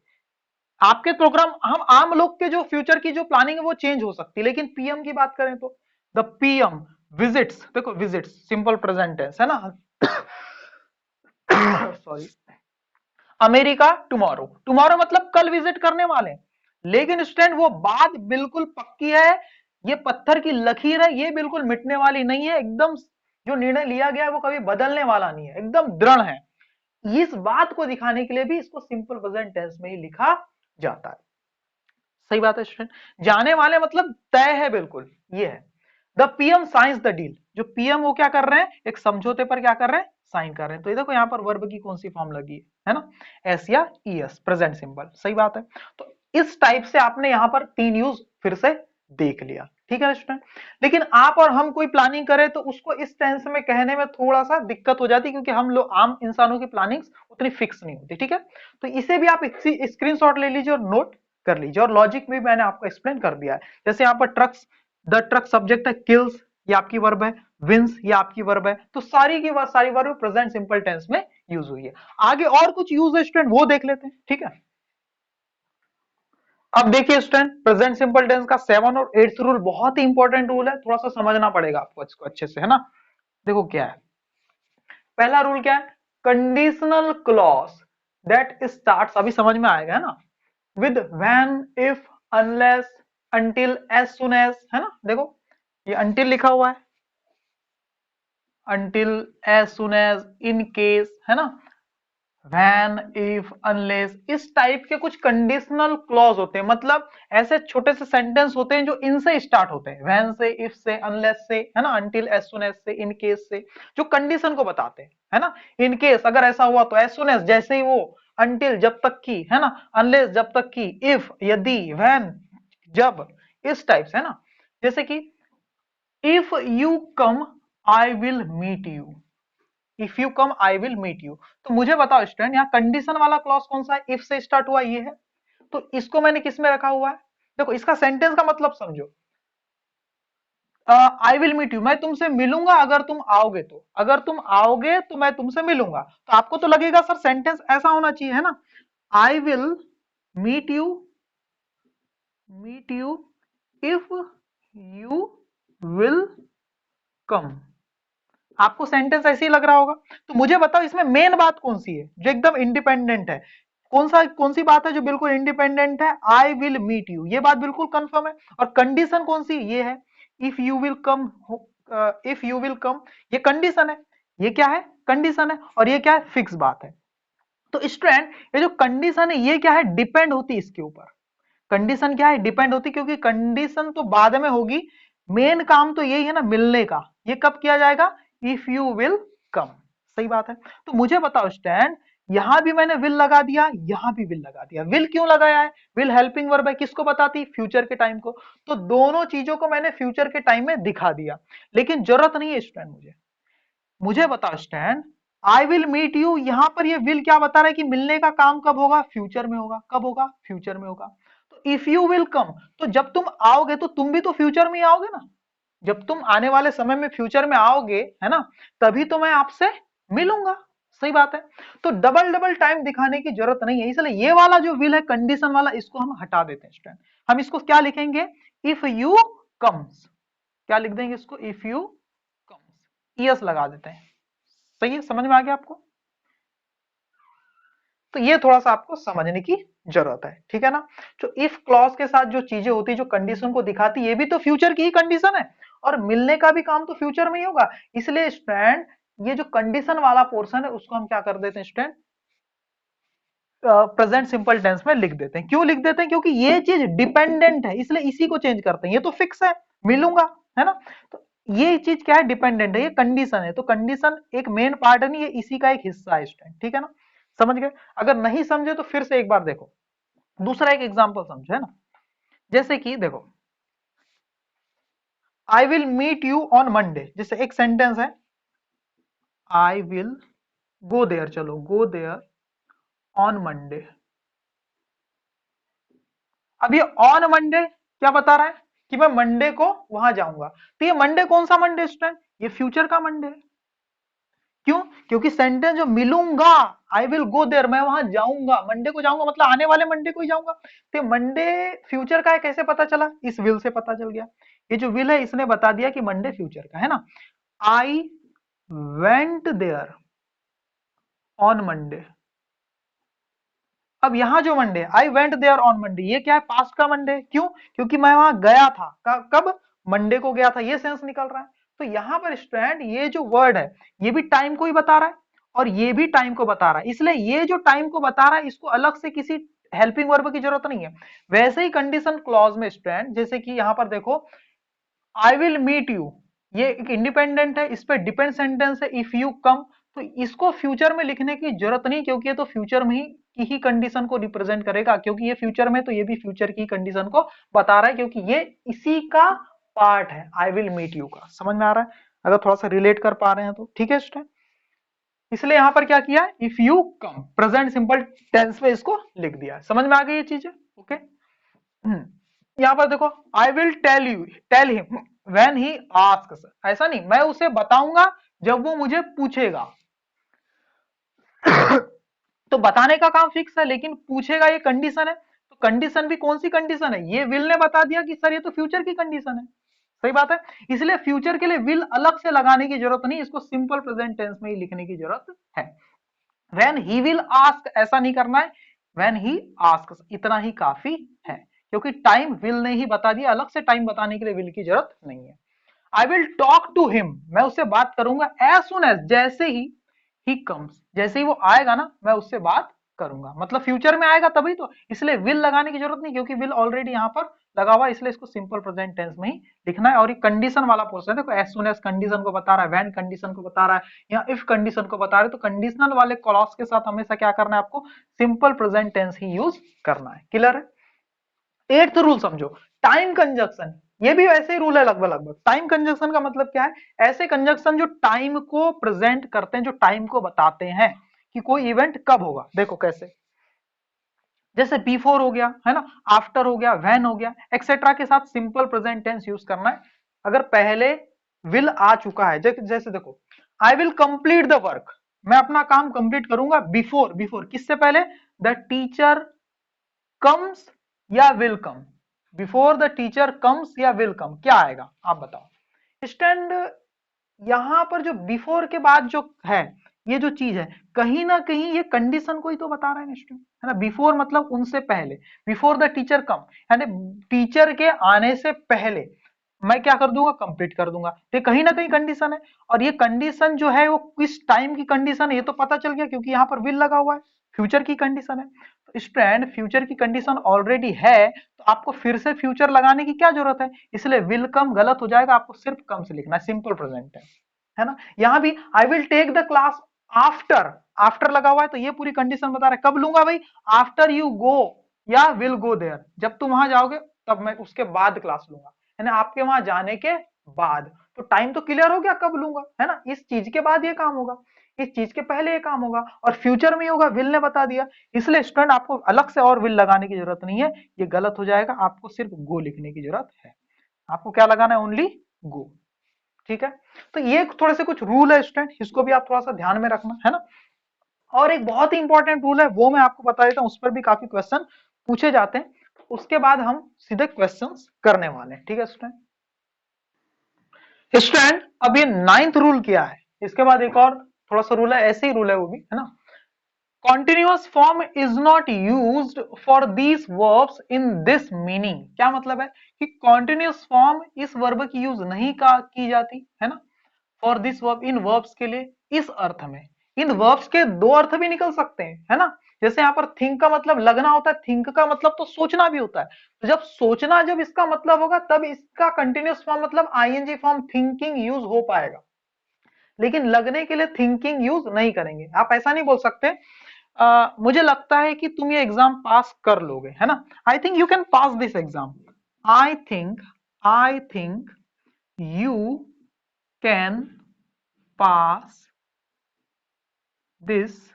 S1: आपके प्रोग्राम, हम आम लोग के जो फ्यूचर की जो प्लानिंग है वो चेंज हो सकती है, लेकिन पीएम की बात करें तो द पीएम विजिट्स, देखो विजिट्स सिंपल प्रेजेंट टेंस है ना, सॉरी, अमेरिका टुमारो, टुमारो मतलब कल विजिट करने वाले हैं। लेकिन स्टूडेंट वो बात बिल्कुल पक्की है, ये पत्थर की लकीर है, ये बिल्कुल मिटने वाली नहीं है, एकदम जो निर्णय लिया गया है वो कभी बदलने वाला नहीं है, एकदम दृढ़ है। इस बात को दिखाने के लिए भी इसको सिंपल प्रेजेंट टेंस में ही लिखा जाता है। सही बात है स्टूडेंट, जाने वाले मतलब तय है बिल्कुल, ये है। The PM science the deal, जो पीएम वो क्या कर रहे हैं, एक समझौते पर क्या कर रहे हैं, साइन कर रहे हैं। तो ये देखो यहाँ पर वर्ब की कौन सी फॉर्म लगी है ना, एस या ईएस, प्रेजेंट सिंपल, सही बात है। तो इस टाइप से आपने यहाँ पर 3 यूज फिर से देख लिया, ठीक है स्टूडेंट। लेकिन आप और हम कोई प्लानिंग करें तो उसको इस टेंस में कहने में थोड़ा सा दिक्कत हो जाती है, क्योंकि हम लोग आम इंसानों की प्लानिंग उतनी फिक्स नहीं होती, ठीक है। तो इसे भी आप स्क्रीनशॉट ले लीजिए और नोट कर लीजिए, और लॉजिक भी मैंने आपको एक्सप्लेन कर दिया है। जैसे यहाँ पर ट्रक्स, द ट्रक सब्जेक्ट है, किल्स ये आपकी वर्ब है, विंस ये आपकी वर्ब है, तो सारी की सारी वर्ब प्रेजेंट सिंपल टेंस में यूज हुई है। आगे और कुछ यूज है स्टूडेंट, वो देख लेते हैं, ठीक है। अब देखिए स्टूडेंट, प्रेजेंट सिंपल टेंस का 7 और 8th रूल बहुत ही इंपॉर्टेंट रूल है, थोड़ा सा समझना पड़ेगा आपको इसको अच्छे से, है ना। देखो क्या है, पहला रूल क्या है, कंडीशनल क्लॉज दैट स्टार्ट्स, अभी समझ में आएगा, है ना, with when, if, unless, until, as soon as, है ना। देखो ये until लिखा हुआ है, until, as soon as, in case, है ना, when, if, unless, इस टाइप के कुछ कंडीशनल क्लॉज होते हैं, मतलब ऐसे छोटे से सेंटेंस होते हैं जो इनसे स्टार्ट होते हैं, when से, if से, unless से, है ना, until, as soon as से, in case से, जो कंडीशन को बताते हैं, है ना। in case अगर ऐसा हुआ तो, as soon as जैसे ही वो, until जब तक की, है ना, unless जब तक की, if यदि, when जब, इस टाइप से, है ना। जैसे कि if you come I will meet you, if you come I will meet you. तो मुझे बताओ स्टूडेंट, यहाँ कंडीशन वाला क्लॉज कौन सा है? इफ से स्टार्ट हुआ ये है, तो इसको मैंने किस में रखा हुआ है? देखो इसका सेंटेंस का मतलब समझो, आई विल मीट यू, मैं तुमसे मिलूंगा अगर तुम आओगे तो, अगर तुम आओगे तो मैं तुमसे मिलूंगा। तो आपको तो लगेगा सर सेंटेंस ऐसा होना चाहिए, है ना, I will meet you, meet you if you will come. आपको सेंटेंस ऐसे ही लग रहा होगा। तो मुझे बताओ इसमें मेन बात कौन सी है जो एकदम इंडिपेंडेंट है? कौन सी बात है जो बिल्कुल इंडिपेंडेंट है? आई विल मीट यू, ये बात बिल्कुल कंफर्म है। और कंडीशन कौन सी? ये है if you will come, if you will कम, ये कंडीशन है। ये क्या है? कंडीशन है। और ये क्या है? फिक्स बात है। तो स्टूडेंट ये जो कंडीशन है ये क्या है? डिपेंड होती है इसके ऊपर। कंडीशन क्या है? डिपेंड होती, क्योंकि कंडीशन तो बाद में होगी, मेन काम तो यही है ना मिलने का। ये कब किया जाएगा? इफ यू विल कम। सही बात है। तो मुझे बताओ स्टैंड, यहां भी मैंने विल लगा दिया, यहां भी विल लगा दिया। विल क्यों लगाया है? विल हेल्पिंग वर्ब है, किसको बताती? फ्यूचर के टाइम को। तो दोनों चीजों को मैंने फ्यूचर के टाइम में दिखा दिया, लेकिन जरूरत नहीं है स्टैंड मुझे। मुझे बताओ stand, I will meet you, यहां पर ये विल क्या बता रहा है कि मिलने का काम कब होगा? फ्यूचर में होगा। कब होगा? फ्यूचर में होगा। तो इफ यू विल कम, तो जब तुम आओगे तो तुम भी तो फ्यूचर में ही आओगे ना। जब तुम आने वाले समय में फ्यूचर में आओगे, है ना, तभी तो मैं आपसे मिलूंगा। सही बात है। तो डबल डबल टाइम दिखाने की जरूरत नहीं है, इसलिए ये वाला जो विल है कंडीशन वाला, इसको हम हटा देते हैं स्टूडेंट। हम इसको क्या लिखेंगे? If you comes. क्या लिख देंगे इसको? इफ यू कम्स, यस लगा देते हैं। सही है, समझ में आ गया आपको? तो ये थोड़ा सा आपको समझने की जरूरत है, ठीक है ना। जो इफ क्लॉज के साथ जो चीजें होती है जो कंडीशन को दिखाती है, ये भी तो फ्यूचर की ही कंडीशन है, और मिलने का भी काम तो फ्यूचर में ही होगा। इसलिए स्टूडेंट ये जो कंडीशन वाला पोर्शन है उसको हम क्या कर देते हैं स्टूडेंट? प्रेजेंट सिंपल टेंस में लिख देते हैं। क्यों लिख देते हैं? क्योंकि ये चीज डिपेंडेंट है, इसलिए इसी को चेंज करते हैं। ये तो फिक्स है, मिलूंगा, है ना। तो ये चीज क्या है? डिपेंडेंट है, ये कंडीशन है। तो कंडीशन एक मेन पार्ट नहीं, ये इसी का एक हिस्सा है स्टूडेंट, ठीक है ना। समझ गए? अगर नहीं समझे तो फिर से एक बार देखो, दूसरा एक एग्जांपल समझो, है ना। जैसे कि देखो, I will meet you on Monday, जैसे एक सेंटेंस है, आई विल गो देयर, चलो गो देयर ऑन मंडे। अब ये ऑन मंडे क्या बता रहा है? कि मैं मंडे को वहां जाऊंगा। तो ये मंडे कौन सा मंडे स्टूडेंट? ये फ्यूचर का मंडे है। क्यों? क्योंकि सेंटेंस जो मिलूंगा, आई विल गो देयर, मैं वहां जाऊंगा, मंडे को जाऊंगा, मतलब आने वाले मंडे को ही जाऊंगा। तो मंडे फ्यूचर का है, कैसे पता चला? इस विल से पता चल गया। ये जो विल है इसने बता दिया कि मंडे फ्यूचर का है ना। I went there on Monday. अब यहां जो Monday, I went there on Monday, ये क्या है? पास्ट का मंडे। क्यों? क्योंकि मैं वहां गया था। कब? मंडे को गया था, ये सेंस निकल रहा है। तो यहां पर स्टूडेंट ये जो वर्ड है ये भी टाइम को ही बता रहा है, और ये भी टाइम को बता रहा है। इसलिए ये जो टाइम को बता रहा है इसको अलग से किसी हेल्पिंग वर्ब की जरूरत नहीं है। वैसे ही कंडीशन क्लॉज में स्टूडेंट, जैसे कि यहां पर देखो, आई विल मीट यू, ये एक इंडिपेंडेंट है, इस पे डिपेंड सेंटेंस है, इफ यू कम। तो इसको फ्यूचर में लिखने की जरूरत नहीं, क्योंकि ये तो फ्यूचर में ही की ही कंडीशन को रिप्रेजेंट करेगा। क्योंकि ये फ्यूचर में, तो ये भी फ्यूचर की कंडीशन को बता रहा है, क्योंकि ये इसी का पार्ट है, आई विल मीट यू का। समझ में आ रहा है? अगर थोड़ा सा रिलेट कर पा रहे हैं तो ठीक है स्टूडेंट। इसलिए यहां पर क्या किया है? If you come, present simple tense में इसको लिख दिया है। समझ में आ गई ये चीजें? ओके। यहां पर देखो, I will tell him when he asks, ऐसा नहीं, मैं उसे बताऊंगा जब वो मुझे पूछेगा। तो बताने का काम फिक्स है, लेकिन पूछेगा ये कंडीशन है। तो कंडीशन भी कौन सी कंडीशन है? ये विल ने बता दिया कि सर ये तो फ्यूचर की कंडीशन है। सही बात है। इसलिए फ्यूचर के लिए विल अलग से लगाने की जरूरत नहीं, इसको सिंपल प्रेजेंट टेंस में ही लिखने की जरूरत है। व्हेन ही विल आस्क ऐसा नहीं करना है, व्हेन ही आस्क्स इतना ही काफी है, क्योंकि टाइम विल ने ही बता दिया, अलग से टाइम बताने के लिए विल की जरूरत नहीं है। I will talk to him, मैं उससे बात करूंगा, एज सुन एज, जैसे ही कम्स, जैसे ही वो आएगा ना मैं उससे बात करूंगा। मतलब फ्यूचर में आएगा तभी तो, इसलिए विल लगाने की जरूरत नहीं, क्योंकि विल ऑलरेडी यहाँ पर लगा हुआ है, इसलिए इसको सिंपल प्रेजेंट टेंस में ही लिखना है। और ये कंडीशन वाला पोर्शन है, देखो एज सुन एज कंडीशन को बता रहा है, व्हेन कंडीशन को बता रहा है, या इफ कंडीशन को बता रहा है। तो कंडीशनल वाले क्लॉज के साथ हमेशा क्या करना है आपको? सिंपल प्रेजेंट टेंस ही यूज करना है। क्लियर है? एट्थ रूल समझो, टाइम कंजक्शन। ये भी वैसे ही रूल है लगभग लगभग। टाइम कंजंक्शन का मतलब क्या है, ऐसे कंजंक्शन जो टाइम को प्रेजेंट करते हैं, जो टाइम को बताते हैं कि कोई इवेंट कब होगा। देखो कैसे, जैसे बिफोर हो गया है ना, आफ्टर हो गया, व्हेन हो गया, एक्सेट्रा के साथ सिंपल प्रेजेंट टेंस यूज करना है। अगर पहले विल आ चुका है, जैसे देखो, I will complete the work, मैं अपना काम कंप्लीट करूंगा बिफोर, बिफोर किससे पहले, द टीचर कम्स या will come, before the teacher comes या विल कम, क्या आएगा आप बताओ। स्टैंड, यहां पर जो बिफोर के बाद जो है, ये जो चीज है, कहीं ना कहीं ये कंडीशन को ही तो बता रहा है स्टूडेंट, है ना। बिफोर मतलब उनसे पहले, बिफोर द टीचर कम, यानी टीचर के आने से पहले मैं क्या कर दूंगा, कंप्लीट कर दूंगा। तो ये कहीं ना कहीं कंडीशन है, और ये कंडीशन जो है वो किस टाइम की कंडीशन है ये तो पता चल गया, क्योंकि यहाँ पर विल लगा हुआ है, फ्यूचर की कंडीशन है। तो स्टूडेंट, फ्यूचर की कंडीशन ऑलरेडी है, तो आपको फिर से फ्यूचर लगाने की क्या जरूरत है, इसलिए विल कम गलत हो जाएगा, आपको सिर्फ कम से लिखना है, सिंपल प्रेजेंट है ना। यहां भी I will take the class after, after लगा हुआ है, तो ये पूरी कंडीशन बता रहा है, कब लूंगा भाई, आफ्टर यू गो या विल गो देयर, जब तुम वहां जाओगे तब मैं उसके बाद क्लास लूंगा, है ना, आपके वहां जाने के बाद। तो टाइम तो क्लियर हो गया कब लूंगा, है ना, इस चीज के बाद ये काम होगा, इस चीज के पहले ये काम होगा, और फ्यूचर में होगा, विल ने बता दिया। इसलिए स्टूडेंट, आपको अलग से और विल लगाने की जरूरत नहीं है, ये गलत हो जाएगा, आपको सिर्फ गो लिखने की जरूरत है। आपको क्या लगाना है, ओनली गो। ठीक है, तो ये थोड़े से कुछ रूल है स्टूडेंट, इसको भी आप थोड़ा सा ध्यान में रखना, है ना। और एक बहुत ही इंपॉर्टेंट रूल है, वो मैं आपको बता देता हूं, उस पर भी काफी क्वेश्चन पूछे जाते हैं, उसके बाद हम सीधे क्वेश्चंस करने वाले हैं। ठीक है स्टूडेंट, स्टूडेंट अब ये नाइन्थ रूल क्या है, इसके बाद एक और थोड़ा सा रूल है, ऐसे ही रूल है वो भी, है ना। Continuous form is not used for these verbs in this meaning, क्या मतलब है कि कॉन्टिन्यूअस फॉर्म इस वर्ब की यूज नहीं की जाती, है ना, for this verb, in verbs के लिए, इस अर्थ में। इन वर्ब्स के दो अर्थ भी निकल सकते हैं, है ना। जैसे यहाँ पर थिंक का मतलब लगना होता है, थिंक का मतलब तो सोचना भी होता है, तो जब सोचना, जब इसका मतलब होगा, तब इसका कंटिन्यूअस फॉर्म मतलब आईएनजी फॉर्म थिंकिंग यूज हो पाएगा, लेकिन लगने के लिए थिंकिंग यूज नहीं करेंगे। आप ऐसा नहीं बोल सकते मुझे लगता है कि तुम ये एग्जाम पास कर लोगे, है ना, I think you can pass this exam, I think you can pass this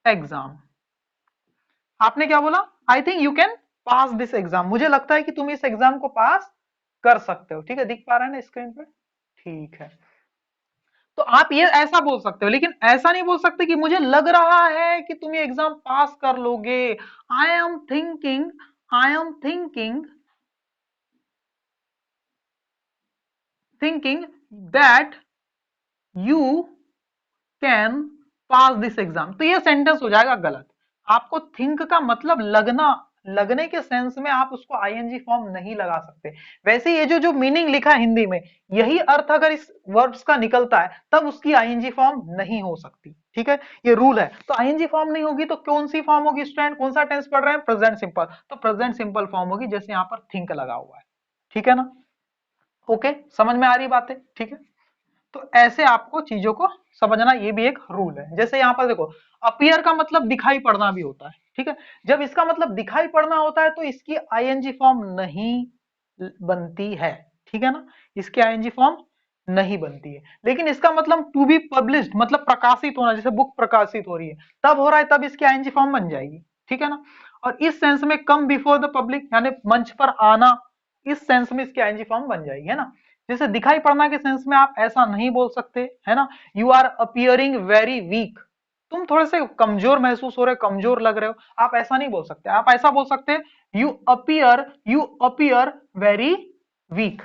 S1: exam. आपने क्या बोला, I think you can pass this exam, मुझे लगता है कि तुम इस एग्जाम को पास कर सकते हो। ठीक है, दिख पा रहा है ना स्क्रीन पे, ठीक है। तो आप ये ऐसा बोल सकते हो, लेकिन ऐसा नहीं बोल सकते कि मुझे लग रहा है कि तुम ये एग्जाम पास कर लोगे। I am thinking, I am thinking that you can pass this exam, तो ये सेंटेंस हो जाएगा गलत। आपको थिंक का मतलब लगना, लगने के सेंस में आप उसको आईएनजी फॉर्म नहीं लगा सकते। वैसे ये जो जो मीनिंग लिखा है हिंदी में, यही अर्थ अगर इस वर्ड्स का निकलता है, तब उसकी आईएनजी फॉर्म नहीं हो सकती। ठीक है, ये रूल है। तो आईएनजी फॉर्म नहीं होगी तो कौन सी फॉर्म होगी स्टूडेंट, कौन सा टेंस पढ़ रहे हैं, प्रेजेंट सिंपल, तो प्रेजेंट सिंपल फॉर्म होगी, जैसे यहाँ पर थिंक लगा हुआ है। ठीक है ना, ओके, समझ में आ रही बात है। ठीक है, तो ऐसे आपको चीजों को समझना, ये भी एक रूल है। जैसे यहाँ पर देखो, अपीयर का मतलब दिखाई पड़ना भी होता है। ठीक है, जब इसका मतलब दिखाई पड़ना होता है, तो इसकी आईएनजी फॉर्म नहीं बनती है। ठीक है ना, इसकी आईएनजी फॉर्म नहीं बनती है। लेकिन इसका मतलब टू बी पब्लिश्ड, मतलब प्रकाशित होना, जैसे बुक प्रकाशित हो रही है, तब हो रहा है, तब इसकी आईएनजी फॉर्म बन जाएगी। ठीक है ना, और इस सेंस में कम बिफोर द पब्लिक, यानी मंच पर आना, इस सेंस में इसकी आईएनजी फॉर्म बन जाएगी, है ना। जैसे दिखाई पड़ना के सेंस में आप ऐसा नहीं बोल सकते, है ना, you are appearing very weak, तुम थोड़े से कमजोर महसूस हो रहे, कमजोर लग रहे हो, आप ऐसा नहीं बोल सकते। आप ऐसा बोल सकते हैं, यू अपियर वेरी वीक,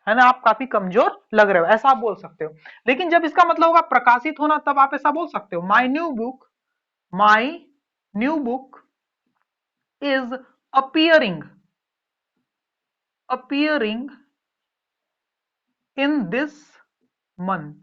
S1: है ना, आप काफी कमजोर लग रहे हो, ऐसा आप बोल सकते हो। लेकिन जब इसका मतलब होगा प्रकाशित होना, तब आप ऐसा बोल सकते हो, my new book is appearing in this month,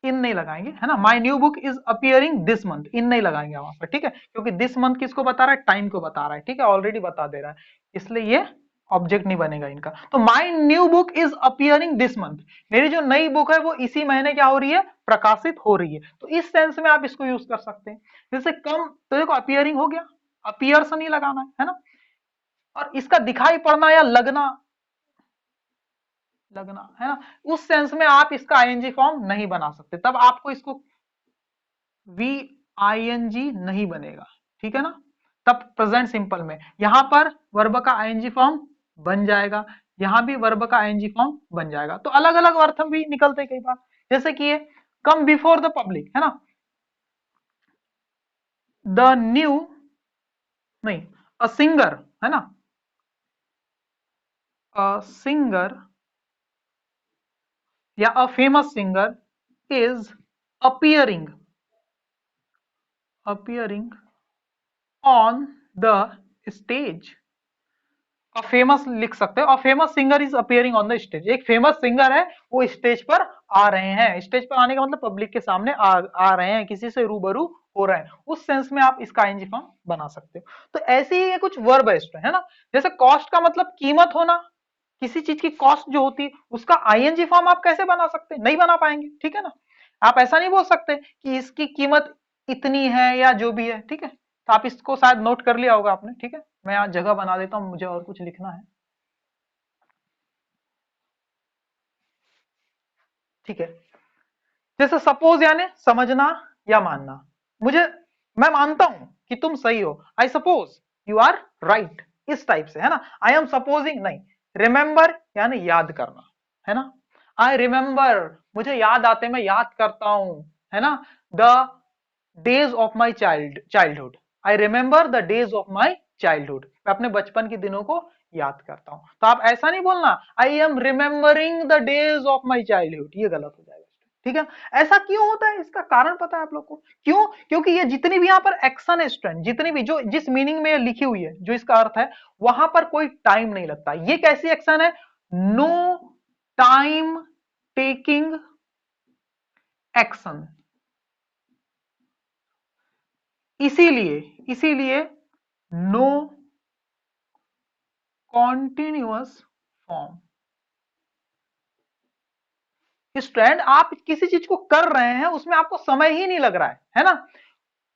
S1: in नहीं लगाएंगे, है ना, my new book is appearing this month, in नहीं लगाएंगे वहां पर। ठीक है, क्योंकि दिस मंथ किसको बता रहा है, टाइम को बता रहा है। ठीक है, ऑलरेडी बता दे रहा है, इसलिए ये ऑब्जेक्ट नहीं बनेगा इनका। तो माई new book is appearing this month, मेरी जो नई बुक है वो इसी महीने क्या हो रही है, प्रकाशित हो रही है। तो इस सेंस में आप इसको यूज कर सकते हैं। जैसे कम, तो देखो अपियरिंग हो गया, अपियर से नहीं लगाना है ना, और इसका दिखाई पड़ना या लगना, लगना है ना, उस सेंस में आप इसका आईएनजी फॉर्म नहीं बना सकते, तब आपको इसको वी आई एन जी नहीं बनेगा, ठीक है ना। तब प्रेजेंट सिंपल में यहां पर वर्ब का आईएनजी फॉर्म बन जाएगा, यहां भी वर्ब का आईएनजी फॉर्म बन जाएगा, तो अलग अलग अर्थ भी निकलते कई बार, जैसे कि ये कम बिफोर द पब्लिक है ना, द न्यू, नहीं, अ सिंगर है ना, अ सिंगर या a famous singer is appearing, appearing on the stage, a famous लिख सकते हो, a famous singer is appearing on the stage, एक फेमस सिंगर है वो स्टेज पर आ रहे हैं, स्टेज पर आने का मतलब पब्लिक के सामने आ रहे हैं, किसी से रूबरू हो रहे हैं, उस सेंस में आप इसका आईएनजी फॉर्म बना सकते हो। तो ऐसे ही ये कुछ वर्ब है ना, जैसे कॉस्ट का मतलब कीमत होना, किसी चीज की कॉस्ट जो होती है उसका आईएनजी फॉर्म आप कैसे बना सकते हैं, नहीं बना पाएंगे, ठीक है ना। आप ऐसा नहीं बोल सकते कि इसकी कीमत इतनी है या जो भी है, ठीक है, तो आप इसको शायद नोट कर लिया होगा आपने, ठीक है, मैं आज जगह बना देता हूँ, मुझे और कुछ लिखना है, ठीक है। जैसे सपोज यानी समझना या मानना, मुझे, मैं मानता हूं कि तुम सही हो, I suppose you are right, इस टाइप से है ना, आई एम सपोजिंग नहीं, रिमेंबर यानी याद करना है ना, आई रिमेंबर मुझे याद आते मैं याद करता हूं, है ना, the days of my childhood, I remember the days of my childhood, मैं अपने बचपन के दिनों को याद करता हूं, तो आप ऐसा नहीं बोलना I am remembering the days of my childhood, ये गलत हो जाएगा, ठीक है। ऐसा क्यों होता है, इसका कारण पता है आप लोग को, क्यों, क्योंकि ये जितनी भी यहाँ पर एक्शन है स्टूडेंट, जितनी भी जो जिस मीनिंग में ये लिखी हुई है, जो इसका अर्थ है, वहां पर कोई टाइम नहीं लगता, ये कैसी एक्शन है, नो टाइम टेकिंग एक्शन, इसीलिए इसीलिए नो कॉन्टिन्यूअस फॉर्म, स्टूडेंट आप किसी चीज को कर रहे हैं उसमें आपको समय ही नहीं लग रहा है ना,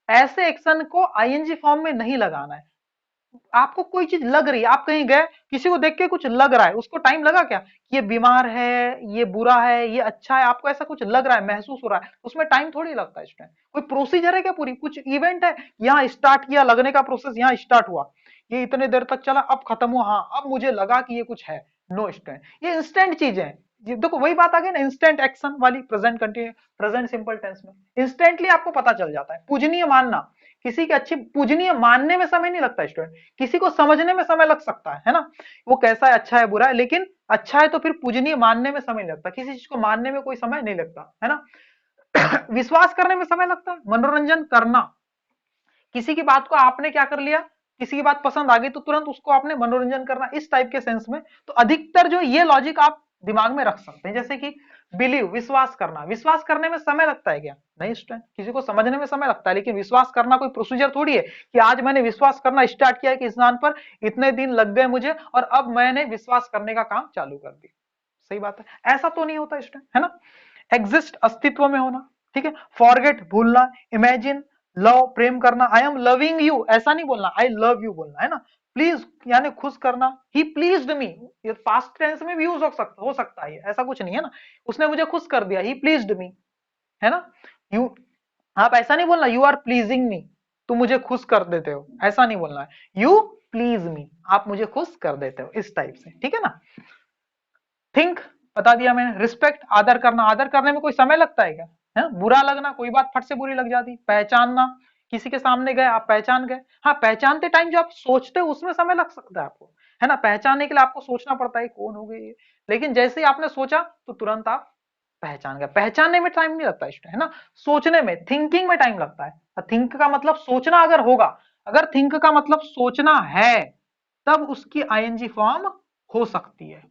S1: ऐसे एक्शन को आईएनजी फॉर्म में नहीं लगाना है, आपको कोई चीज लग रही है, आप कहीं गए किसी को देख के कुछ लग रहा है, उसको टाइम लगा क्या, ये बीमार है, ये बुरा है, ये अच्छा है, आपको ऐसा कुछ लग रहा है, महसूस हो रहा है, उसमें टाइम थोड़ी लगता है स्टूडेंट, कोई प्रोसीजर है क्या, पूरी कुछ इवेंट है, यहाँ स्टार्ट किया लगने का प्रोसेस, यहाँ स्टार्ट हुआ, ये इतने देर तक चला, अब खत्म हुआ, हाँ अब मुझे लगा कि ये कुछ है, नो स्टूडेंट, ये इंस्टेंट चीजें हैं, ये देखो वही बात आ गई ना, इंस्टेंट एक्शन वाली, present continue, present simple tense में इंस्टेंटली आपको पता चल जाता है, पूजनीय मानना, किसी की अच्छी पूजनीय मानने में समय नहीं लगता स्टूडेंट, किसी को समझने में समय लग सकता है ना, वो कैसा है, अच्छा है बुरा है, लेकिन अच्छा है तो फिर पूजनीय मानने में समय नहीं लगता, किसी चीज को मानने में कोई समय नहीं लगता है ना। विश्वास करने में समय लगता है, मनोरंजन करना, किसी की बात को आपने क्या कर लिया, किसी की बात पसंद आ गई तो तुरंत उसको आपने मनोरंजन करना, इस टाइप के सेंस में, तो अधिकतर जो ये लॉजिक आप दिमाग में रख सकते हैं, जैसे कि बिलीव, विश्वास करना, विश्वास करने में समय लगता है क्या, नहीं स्टूडेंट, किसी को समझने में समय लगता है, लेकिन विश्वास करना कोई प्रोसीजर थोड़ी है कि आज मैंने विश्वास करना स्टार्ट किया कि इस इंसान पर इतने दिन लग गए मुझे और अब मैंने विश्वास करने का काम चालू कर दिया, सही बात है, ऐसा तो नहीं होता स्टूडेंट, है ना। एग्जिस्ट अस्तित्व में होना, ठीक है, फॉरगेट भूलना, इमेजिन लव प्रेम करना, आई एम लविंग यू ऐसा नहीं बोलना, आई लव यू बोलना है ना, प्लीज यानी खुश करना, ही प्लीज्ड मी, ये पास्ट टेंस में भी यूज हो सकता है, ऐसा कुछ नहीं है ना, उसने मुझे खुश कर दिया, ही प्लीज्ड मी, है ना। यू, आप ऐसा नहीं बोलना यू आर प्लीजिंग मी, तुम मुझे खुश कर देते हो, ऐसा नहीं बोलना है, यू प्लीज मी, आप मुझे खुश कर देते हो, इस टाइप से, ठीक है ना। थिंक बता दिया मैंने, रिस्पेक्ट आदर करना, आदर करने में कोई समय लगता है क्या, है बुरा लगना, कोई बात फट से बुरी लग जाती, पहचानना, किसी के सामने गए आप पहचान गए, हाँ पहचानते टाइम जो आप सोचते हो उसमें समय लग सकता है आपको, है ना, पहचानने के लिए आपको सोचना पड़ता है कौन हो गए ये, लेकिन जैसे ही आपने सोचा तो तुरंत आप पहचान गए, पहचानने में टाइम नहीं लगता है ना, सोचने में थिंकिंग में टाइम लगता है, थिंक का मतलब सोचना अगर होगा, अगर थिंक का मतलब सोचना है तब उसकी आईएनजी फॉर्म हो सकती है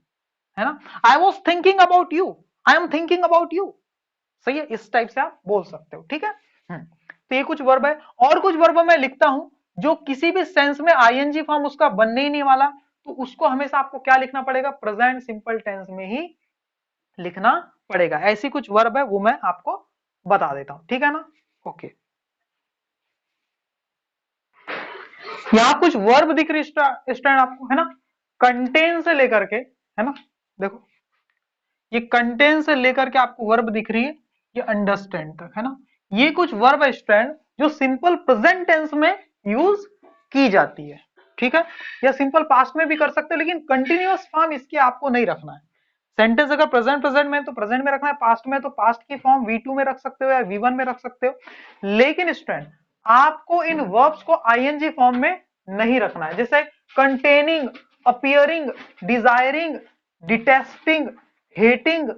S1: ना, I was thinking about you, I am thinking about you, सही है, इस टाइप से आप बोल सकते हो, ठीक है। तो ये कुछ वर्ब है, और कुछ वर्ब मैं लिखता हूं जो किसी भी सेंस में आईएनजी फॉर्म उसका बनने ही नहीं वाला, तो उसको हमेशा आपको क्या लिखना पड़ेगा, प्रेजेंट सिंपल टेंस में ही लिखना पड़ेगा, ऐसी कुछ वर्ब है वो मैं आपको बता देता हूं, ठीक है ना। ओके, यहाँ कुछ वर्ब दिख रही स्टैंड आपको, है ना, कंटेन से लेकर के, है ना, देखो ये कंटेन से लेकर के आपको वर्ब दिख रही है, ये अंडरस्टैंड तक, है ना, ये कुछ वर्ब स्टैंड जो सिंपल प्रेजेंट टेंस में यूज की जाती है, ठीक है, या सिंपल पास्ट में भी कर सकते हो, लेकिन कंटिन्यूअस फॉर्म इसकी आपको नहीं रखना है। सेंटेंस अगर प्रेजेंट प्रेजेंट में तो प्रेजेंट में रखना है, पास्ट में तो पास्ट की फॉर्म V2 में रख सकते हो या V1 में रख सकते हो, लेकिन स्टूडेंट आपको इन वर्ब्स को आईएनजी फॉर्म में नहीं रखना है, जैसे कंटेनिंग, अपियरिंग, डिजायरिंग, डिटेस्टिंग, हेटिंग,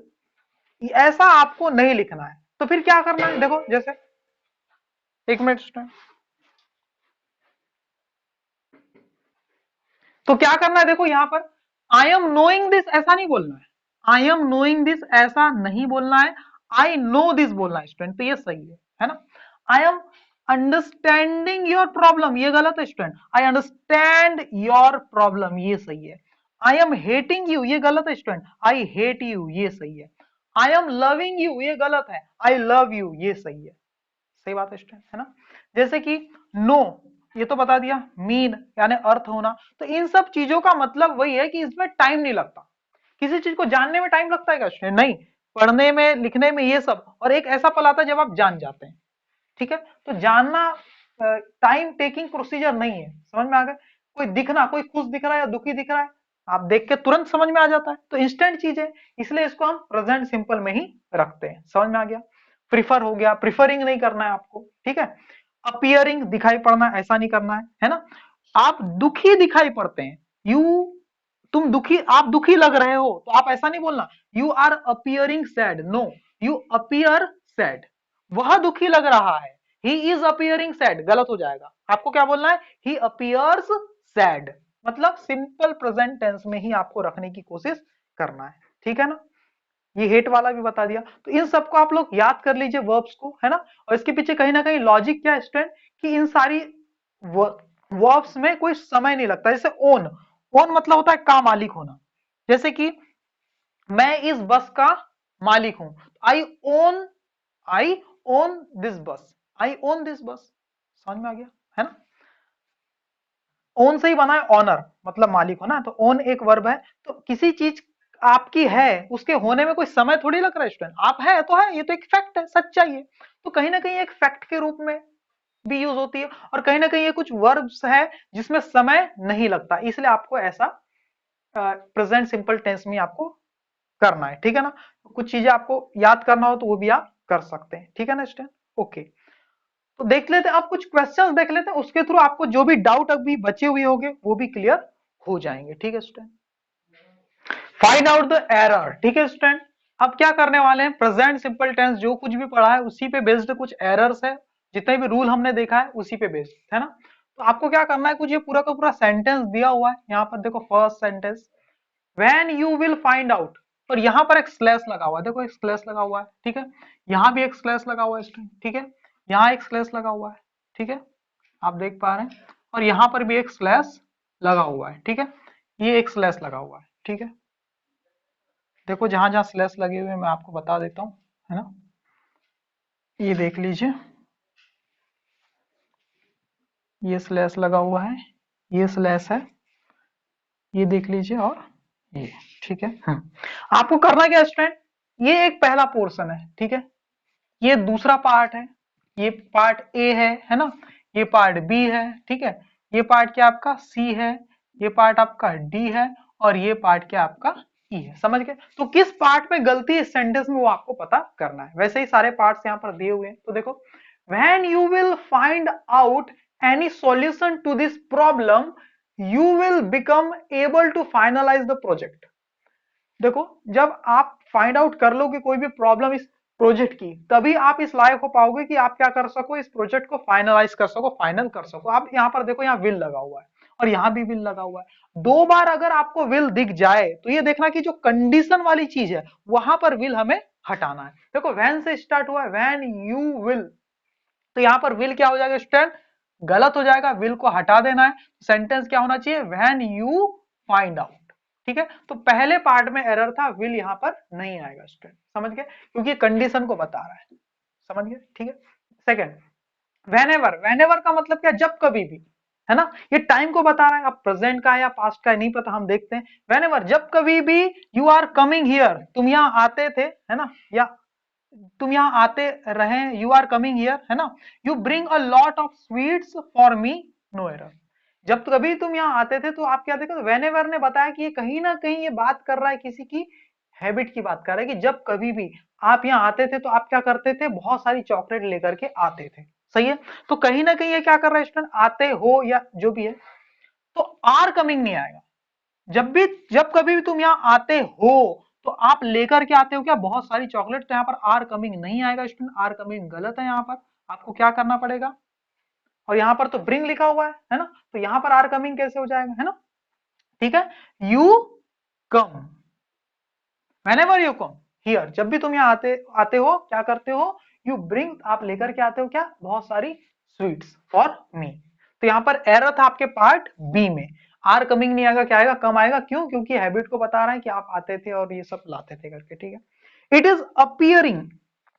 S1: ऐसा आपको नहीं लिखना है। तो फिर क्या करना है, देखो जैसे, एक मिनट स्टूडेंट, तो क्या करना है, देखो यहां पर आई एम नोइंग दिस ऐसा नहीं बोलना है, आई एम नोइंग दिस ऐसा नहीं बोलना है, आई नो दिस बोलना है स्टूडेंट, तो ये सही है ना। I am understanding your problem, ये गलत है student, I understand your problem, ये सही है। आई एम हेटिंग यू, ये गलत है स्टूडेंट, आई हेट यू, ये सही है। आई एम लविंग यू, ये गलत है, आई लव यू, ये सही है। सही बात है स्टूडेंट, है ना। जैसे कि नो, ये तो बता दिया, मीन यानी अर्थ होना, तो इन सब चीजों का मतलब वही है कि इसमें टाइम नहीं लगता। किसी चीज को जानने में टाइम लगता है क्या स्टूडेंट? नहीं, पढ़ने में लिखने में ये सब, और एक ऐसा पल आता है जब आप जान जाते हैं, ठीक है। तो जानना टाइम टेकिंग प्रोसीजर नहीं है, समझ में आ गया। कोई दिखना, कोई खुश दिख रहा है या दुखी दिख रहा है, आप देख के तुरंत समझ में आ जाता है, तो इंस्टेंट चीज है, इसलिए इसको हम प्रेजेंट सिंपल में ही रखते हैं। समझ में आ गया। प्रिफर हो गया, प्रिफरिंग नहीं करना है आपको, ठीक है। अपियरिंग, दिखाई पड़ना, ऐसा नहीं करना है ना। आप दुखी दिखाई पड़ते हैं, यू, तुम दुखी, आप दुखी लग रहे हो, तो आप ऐसा नहीं बोलना you are appearing sad, no, you appear sad, वह दुखी लग रहा है, ही इज अपियरिंग सैड, गलत हो जाएगा। आपको क्या बोलना है, ही अपियर्स सैड, मतलब सिंपल प्रेजेंट टेंस में ही आपको रखने की कोशिश करना है, ठीक है ना। ये हेट वाला भी बता दिया, तो इन सबको आप लोग याद कर लीजिए वर्ब्स को, है ना। और इसके पीछे कहीं ना कहीं लॉजिक क्या है स्टूडेंट, कि इन सारी वर्ब्स में कोई समय नहीं लगता। जैसे ओन, ओन मतलब होता है का मालिक होना, जैसे कि मैं इस बस का मालिक हूं, आई ओन, आई ओन दिस बस, आई ओन दिस बस, समझ में आ गया, है ना। ओन से ही बना है ऑनर, मतलब मालिक हो ना, तो ओन एक वर्ब है। तो किसी चीज आपकी है, उसके होने में कोई समय थोड़ी लग रहा है स्टूडेंट, आप है तो है, ये तो एक फैक्ट है, सच्चाई है। तो कहीं ना कहीं एक फैक्ट के रूप में भी यूज होती है, और कहीं ना कहीं ये कुछ वर्ब्स है जिसमें समय नहीं लगता, इसलिए आपको ऐसा प्रेजेंट सिंपल टेंस में आपको करना है, ठीक है ना। कुछ चीजें आपको याद करना हो तो वो भी आप कर सकते हैं, ठीक है ना स्टूडेंट। ओके, तो देख लेते हैं, आप कुछ क्वेश्चंस देख लेते हैं, उसके थ्रू आपको जो भी डाउट अभी बचे हुए होंगे वो भी क्लियर हो जाएंगे, ठीक है student. Find out the error, ठीक है स्टूडेंट। अब क्या करने वाले हैं, प्रेजेंट सिंपल टेंस जो कुछ भी पढ़ा है उसी पे बेस्ड कुछ एरर्स है, जितने भी रूल हमने देखा है उसी पे बेस्ड, है ना। तो आपको क्या करना है, कुछ ये पूरा का पूरा सेंटेंस दिया हुआ है, यहाँ पर देखो first sentence, when you will find out, और यहाँ पर एक स्लैश लगा हुआ है, देखो एक स्लैश लगा हुआ है, ठीक है। यहाँ भी एक स्लैश लगा हुआ है स्टूडेंट, ठीक है। यहाँ एक स्लैश लगा हुआ है, ठीक है, आप देख पा रहे हैं, और यहाँ पर भी एक स्लैश लगा हुआ है, ठीक है। ये एक स्लैश लगा हुआ है, ठीक है। देखो जहां जहां स्लैश लगे हुए हैं मैं आपको बता देता हूँ, है ना। ये देख लीजिए, ये स्लैश लगा हुआ है, ये स्लैश है, ये देख लीजिए, और ये, ठीक है। आपको करना क्या स्टूडेंट, ये एक पहला पोर्शन है, ठीक है, ये दूसरा पार्ट है, ये पार्ट ए है ना, ये पार्ट बी है, ठीक है, ये पार्ट क्या आपका सी है, ये पार्ट आपका डी है, और ये पार्ट क्या आपका ई है, समझ गए। तो किस पार्ट में गलती इस सेंटेंस में वो आपको पता करना है। वैसे ही सारे पार्ट्स यहाँ पर दिए हुए हैं, तो देखो, when you will find out any solution to this problem you will become able to finalize the project। देखो, जब आप फाइंड आउट कर लोगे कोई भी प्रॉब्लम इस प्रोजेक्ट की, तभी आप इस लायक हो पाओगे कि आप क्या कर सको, इस प्रोजेक्ट को फाइनलाइज कर सको, फाइनल कर सको। आप यहाँ पर देखो, यहाँ विल लगा हुआ है और यहाँ भी विल लगा हुआ है, दो बार अगर आपको विल दिख जाए तो ये देखना कि जो कंडीशन वाली चीज है वहां पर विल हमें हटाना है। देखो वैन से स्टार्ट हुआ है, वैन यू विल, तो यहाँ पर विल क्या हो जाएगा स्टूडेंट, गलत हो जाएगा, विल को हटा देना है। सेंटेंस क्या होना चाहिए, व्हेन यू फाइंड आउट, ठीक है। तो पहले पार्ट में एरर था, विल यहाँ पर नहीं आएगा स्टूडेंट, समझ गए, क्योंकि कंडीशन को बता रहा है, समझ गए, ठीक है। सेकंड, वेनेवर, वेनेवर का मतलब क्या, जब कभी भी, है ना, ये टाइम को बता रहा है, अब प्रेजेंट का है या पास्ट का है नहीं पता, हम देखते हैं। वेन जब कभी भी यू आर कमिंग हियर, तुम यहाँ आते थे, है ना, या तुम यहाँ आते रहे, यू आर कमिंग हियर, है ना, you bring a lot of sweets for me, no error. जब कभी तुम यहाँ आते थे तो आप क्या देखो, वेनेवर ने बताया कि ये कहीं ना कहीं ये बात कर रहा है किसी की हैबिट की बात कर रहा है, कि जब कभी भी आप यहाँ आते थे तो आप क्या करते थे, बहुत सारी चॉकलेट लेकर के आते थे। सही है, तो कहीं ना कहीं ये क्या कर रहा है स्टूडेंट, आते हो या जो भी है, तो आर कमिंग नहीं आएगा। जब कभी भी तुम यहाँ आते हो तो आप लेकर के आते हो क्या, बहुत सारी चॉकलेट, तो यहाँ पर आर कमिंग नहीं आएगा स्टूडेंट, आर कमिंग गलत है। यहाँ पर आपको क्या करना पड़ेगा, और यहाँ पर तो ब्रिंग लिखा हुआ है ना, तो यहाँ पर आर कमिंग कैसे हो जाएगा, है ना। ठीक है, you come, whenever you come here, जब भी तुम यहाँ आते आते हो क्या करते हो, यू ब्रिंग, आप लेकर के आते हो क्या, बहुत सारी स्वीट्स फॉर मी। तो यहाँ पर एरर था आपके पार्ट बी में, आर कमिंग नहीं आएगा, क्या आएगा, कम आएगा, क्यों, क्योंकि हैबिट को बता रहा है कि आप आते थे और ये सब लाते थे करके। ठीक है, इट इज अपियरिंग,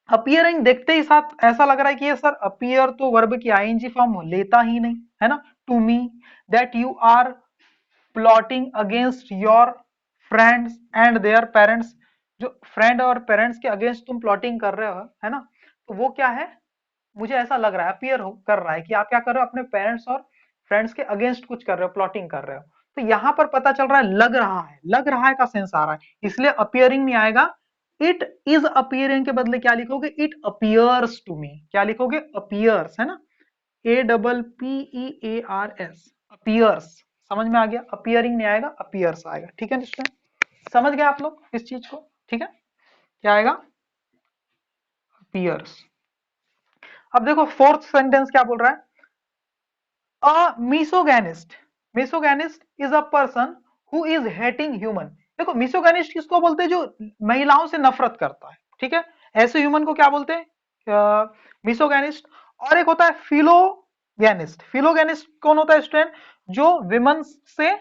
S1: अपियरिंग देखते ही साथ ऐसा लग रहा है कि ये सर अपियर तो वर्ब की आईएनजी फॉर्म लेता ही नहीं, है ना, to me that you are plotting against your friends and their parents, जो फ्रेंड और पेरेंट्स के अगेंस्ट तुम प्लॉटिंग कर रहे हो, है ना, तो वो क्या है, मुझे ऐसा लग रहा है, अपीयर कर रहा है कि आप क्या कर रहे हो, अपने पेरेंट्स और फ्रेंड्स के अगेंस्ट कुछ कर रहे हो, प्लॉटिंग कर रहे हो। तो यहां पर पता चल रहा है, लग रहा है, लग रहा है का सेंस आ रहा है, इसलिए अपियरिंग नहीं आएगा। इट इज अपियरिंग के बदले क्या लिखोगे, इट अपियर्स टू मी, क्या लिखोगे, अपियर्स, है ना, APPEARS, अपियर्स, समझ में आ गया, अपियरिंग नहीं आएगा, अपियर्स आएगा। ठीक है दोस्तों, समझ गए आप लोग इस चीज को। ठीक है, क्या आएगा, अपियर्स। अब देखो फोर्थ सेंटेंस क्या बोल रहा है, a misogynist, misogynist is a person who is hating human. देखो मिसोगैनिस्ट किसको बोलते हैं, जो महिलाओं से नफरत करता है। ठीक है, ऐसे ह्यूमन को क्या बोलते हैं, मिसोगैनिस्ट। और एक होता है फिलोगैनिस्ट, फिलोगैनिस्ट कौन होता है स्टूडेंट, जो विमन से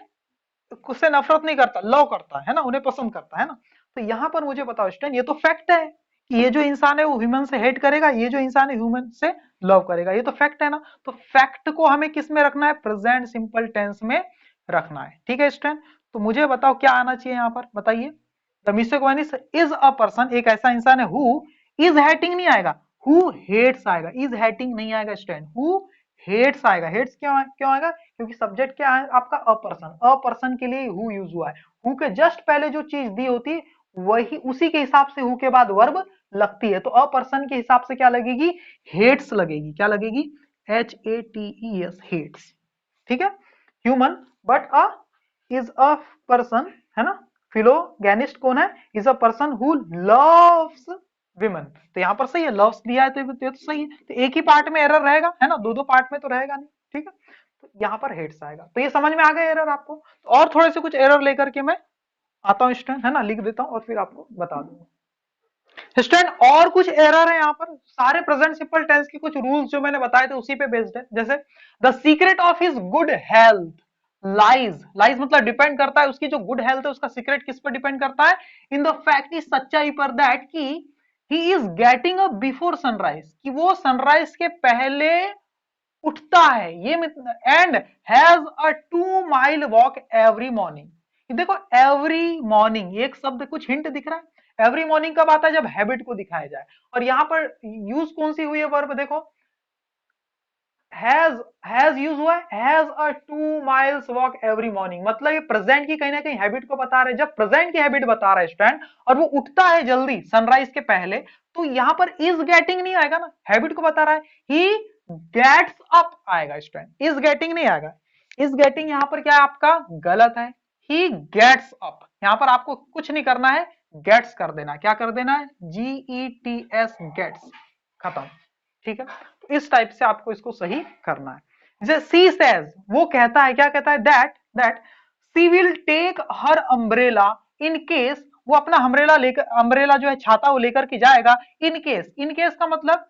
S1: उससे नफरत नहीं करता, लव करता है ना, उन्हें पसंद करता है ना। तो यहां पर मुझे बताओ स्टूडेंट, ये तो फैक्ट है कि ये जो इंसान है वो ह्यूमन से हेट करेगा, ये जो इंसान है ह्यूमन से लव करेगा, ये तो फैक्ट है ना। तो फैक्ट को हमें किस में रखना है, प्रेजेंट सिंपल टेंस में रखना है। ठीक है स्टूडेंट, तो मुझे बताओ क्या आना चाहिए यहाँ पर, बताइए। द मिसोगिनिस्ट इज अ पर्सन, एक ऐसा इंसान है, हु इज हेटिंग नहीं आएगा, हु हेट्स आएगा, इज हेटिंग नहीं आएगा स्टूडेंट, हु हेट्स आएगा। हेट्स क्यों आएगा, क्योंकि सब्जेक्ट क्या है आपका, अ पर्सन, अ पर्सन के लिए हु यूज हुआ है, हु के जस्ट पहले जो चीज दी होती वही, उसी के हिसाब से हु के बाद वर्ब लगती है। तो अ पर्सन के हिसाब से क्या लगेगी, हेट्स लगेगी, क्या लगेगी, HATES, हेट्स। ठीक है, human, but a is a person, है ना। फिलोगैनिस्ट कौन है, is a person who loves women. तो यहाँ पर सही है, लव्स दिया है तो ये तो सही है, तो एक ही पार्ट में एरर रहेगा, है ना, दो दो पार्ट में तो रहेगा नहीं। ठीक है, तो यहाँ पर हेट्स आएगा। तो ये समझ में आ गया एरर आपको, तो और थोड़े से कुछ एरर लेकर के मैं आता हूँ स्टूडेंट, है ना, लिख देता हूँ और फिर आपको बता दूंगा स्टूडेंट। और कुछ एरर है यहाँ पर, सारे प्रेजेंट सिंपल टेंस के कुछ रूल्स जो मैंने बताए थे उसी पे बेस्ड है। जैसे the secret of his good health lies, lies मतलब डिपेंड करता है, उसकी जो गुड हेल्थ है उसका सीक्रेट किस पर डिपेंड करता है, इन द फैक्ट, इस सच्चाई पर, दैट की he is getting up before sunrise, कि वो सनराइज के पहले उठता है, ये and has a 2 mile walk every morning. देखो एवरी मॉर्निंग, एक शब्द कुछ हिंट दिख रहा है, एवरी मॉर्निंग कब आता है, जब हैबिट को दिखाया जाए। और यहां पर यूज कौन सी हुई है वर्ब, देखो हैज यूज हुआ है, has a 2 miles walk every morning, मतलब ये प्रेजेंट की कहीं ना कहीं हैबिट को बता रहे हैं। जब प्रेजेंट की हैबिट बता रहा है स्टूडेंट और वो उठता है जल्दी सनराइज के पहले, तो यहां पर इज गेटिंग नहीं आएगा ना, हैबिट को बता रहा है, ही गेट्स अप आएगा स्टूडेंट, इज गेटिंग नहीं आएगा। इज गेटिंग यहां पर क्या है आपका, गलत है, ही गेट्स अप, यहां पर आपको कुछ नहीं करना है, गेट्स कर देना, क्या कर देना है, GETS, गेट्स, खत्म। ठीक है, तो इस टाइप से आपको इसको सही करना है। जैसे सी सेज, वो कहता है, क्या कहता है, that she will take her umbrella in case, वो अपना अम्ब्रेला लेकर, अम्ब्रेला जो है छाता वो लेकर के जाएगा, इन केस, इन केस का मतलब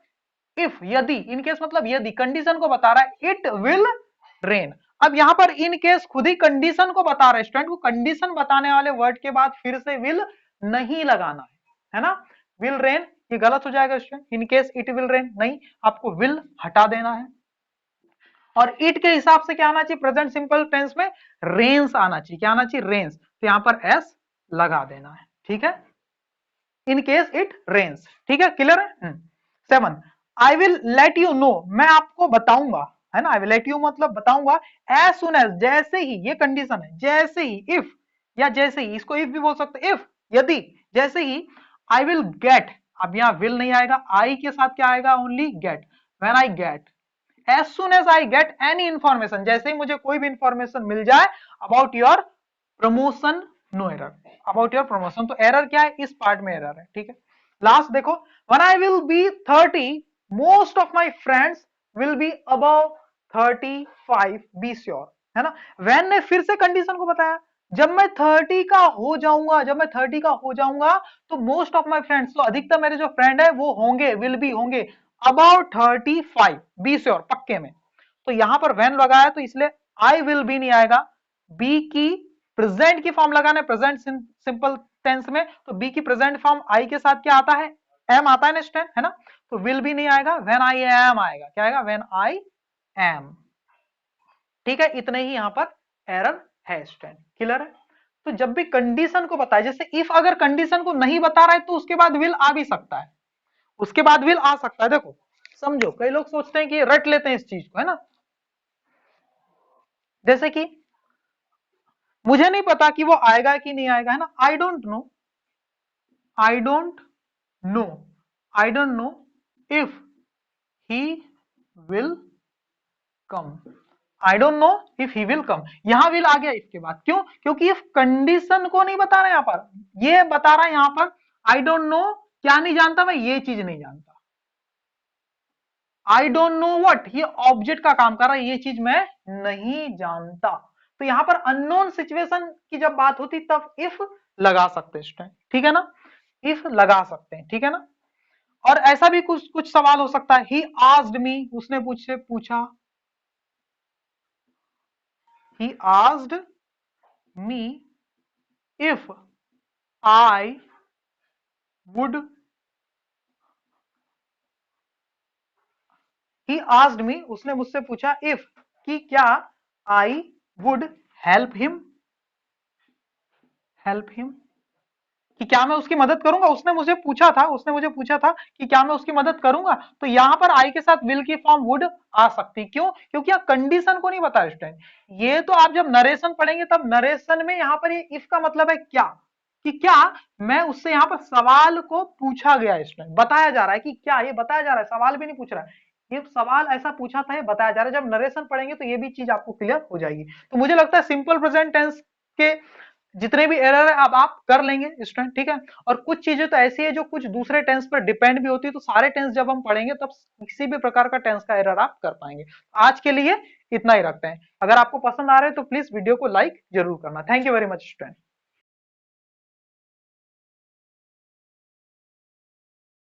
S1: इफ, यदि, इन केस मतलब यदि, कंडीशन को बता रहा है, इट विल रेन। अब यहां पर इन केस खुद ही कंडीशन को बता रहा है स्टूडेंट, को कंडीशन बताने वाले वर्ड के बाद फिर से विल नहीं लगाना है ना, विल रेन ये गलत हो जाएगा student, in case it will rain नहीं, आपको विल हटा देना है। और इट के हिसाब से क्या आना चाहिए प्रेजेंट सिंपल टेंस में, रेंस आना चाहिए। क्या आना चाहिए, रेंस। तो यहाँ पर एस लगा देना है, ठीक है, इन केस इट रेंस। ठीक है, क्लियर है। 7, I will let you know, मैं आपको बताऊंगा, है ना, आई विल लेट यू मतलब बताऊंगा, एज सुन एज, जैसे ही, ये कंडीशन है, जैसे ही, इफ या जैसे ही, इसको इफ भी बोल सकते, इफ यदि, जैसे ही, आई विल गेट, अब यहाँ विल नहीं आएगा, आई के साथ क्या आएगा, only get, when I get, as soon as I get any information, जैसे ही मुझे कोई भी इंफॉर्मेशन मिल जाए about your promotion, no error, about your promotion, तो एरर क्या है, इस पार्ट में एरर है, ठीक है। लास्ट देखो, when I will be 30 most of my friends will be above 35, be sure, है ना। व्हेन ने फिर से कंडीशन को बताया, जब मैं 30 का हो जाऊंगा, जब मैं 30 का हो जाऊंगा तो मोस्ट ऑफ माई फ्रेंड्स, तो अधिकतर मेरे जो फ्रेंड है वो होंगे, विल बी होंगे अबाउट 35, बी श्योर, पक्के में। तो यहां पर व्हेन लगाया तो इसलिए आई विल बी नहीं आएगा, बी की प्रेजेंट की फॉर्म लगाना है, प्रेजेंट सिंपल टेंस में, तो बी की प्रेजेंट फॉर्म आई के साथ क्या आता है, एम आता है ना स्टैंड, है ना। तो विल भी नहीं आएगा, व्हेन आई एम आएगा, क्या आएगा, व्हेन आई एम। ठीक है, इतने ही यहां पर एरर है स्टैंड, क्लियर है। तो जब भी कंडीशन को बताए, जैसे इफ अगर कंडीशन को नहीं बता रहा है तो उसके बाद विल आ भी सकता है, उसके बाद विल आ सकता है। देखो समझो, कई लोग सोचते हैं कि रट लेते हैं इस चीज को, है ना, जैसे कि मुझे नहीं पता कि वो आएगा कि नहीं आएगा, है ना, I don't know, I don't know, I don't know if he will come, I don't know if he will come, यहां विल आ गया इसके बाद, क्यों, क्योंकि इफ कंडीशन को नहीं बता रहा है यहां पर, ये बता रहा है यहां पर, आई डोंट नो, क्या नहीं जानता, मैं ये चीज नहीं जानता, आई डोंट नो व्हाट, ये ऑब्जेक्ट का काम कर रहा है, ये चीज मैं नहीं जानता। तो यहां पर अननोन सिचुएशन की जब बात होती तब इफ लगा सकते हैं स्टूडेंट, ठीक है ना, इफ लगा सकते हैं, ठीक है ना। और ऐसा भी कुछ कुछ सवाल हो सकता है, ही आस्क्ड मी, उसने मुझसे पूछा, he asked me if I would, he asked me, उसने मुझसे पूछा, इफ, कि क्या, I would help him, help him, कि क्या मैं उसकी मदद करूंगा, उसने मुझे पूछा था, उसने मुझे पूछा था कि क्या मैं उसकी मदद करूंगा, तो यहां पर आई के साथ विल की फॉर्म वुड आ सकती, क्यों, क्योंकि आप कंडीशन को नहीं बताया इस टाइम। ये तो आप जब नरेशन पढ़ेंगे तब नरेशन में यहां पर ये इफ का मतलब है क्या, कि क्या मैं उससे यहां पर सवाल को पूछा गया, इस टाइम बताया जा रहा है कि क्या, ये बताया जा रहा है, सवाल भी नहीं पूछ रहा है, ये सवाल ऐसा पूछा था, ये बताया जा रहा है। जब नरेशन पढ़ेंगे तो ये भी चीज आपको क्लियर हो जाएगी। तो मुझे लगता है सिंपल प्रेजेंट टेंस के जितने भी एरर है अब आप कर लेंगे स्टूडेंट, ठीक है। और कुछ चीजें तो ऐसी है जो कुछ दूसरे टेंस पर डिपेंड भी होती है, तो सारे टेंस जब हम पढ़ेंगे तब किसी भी प्रकार का टेंस का एरर आप कर पाएंगे। आज के लिए इतना ही रखते हैं, अगर आपको पसंद आ रहा है तो प्लीज वीडियो को लाइक जरूर करना। Thank you very much student.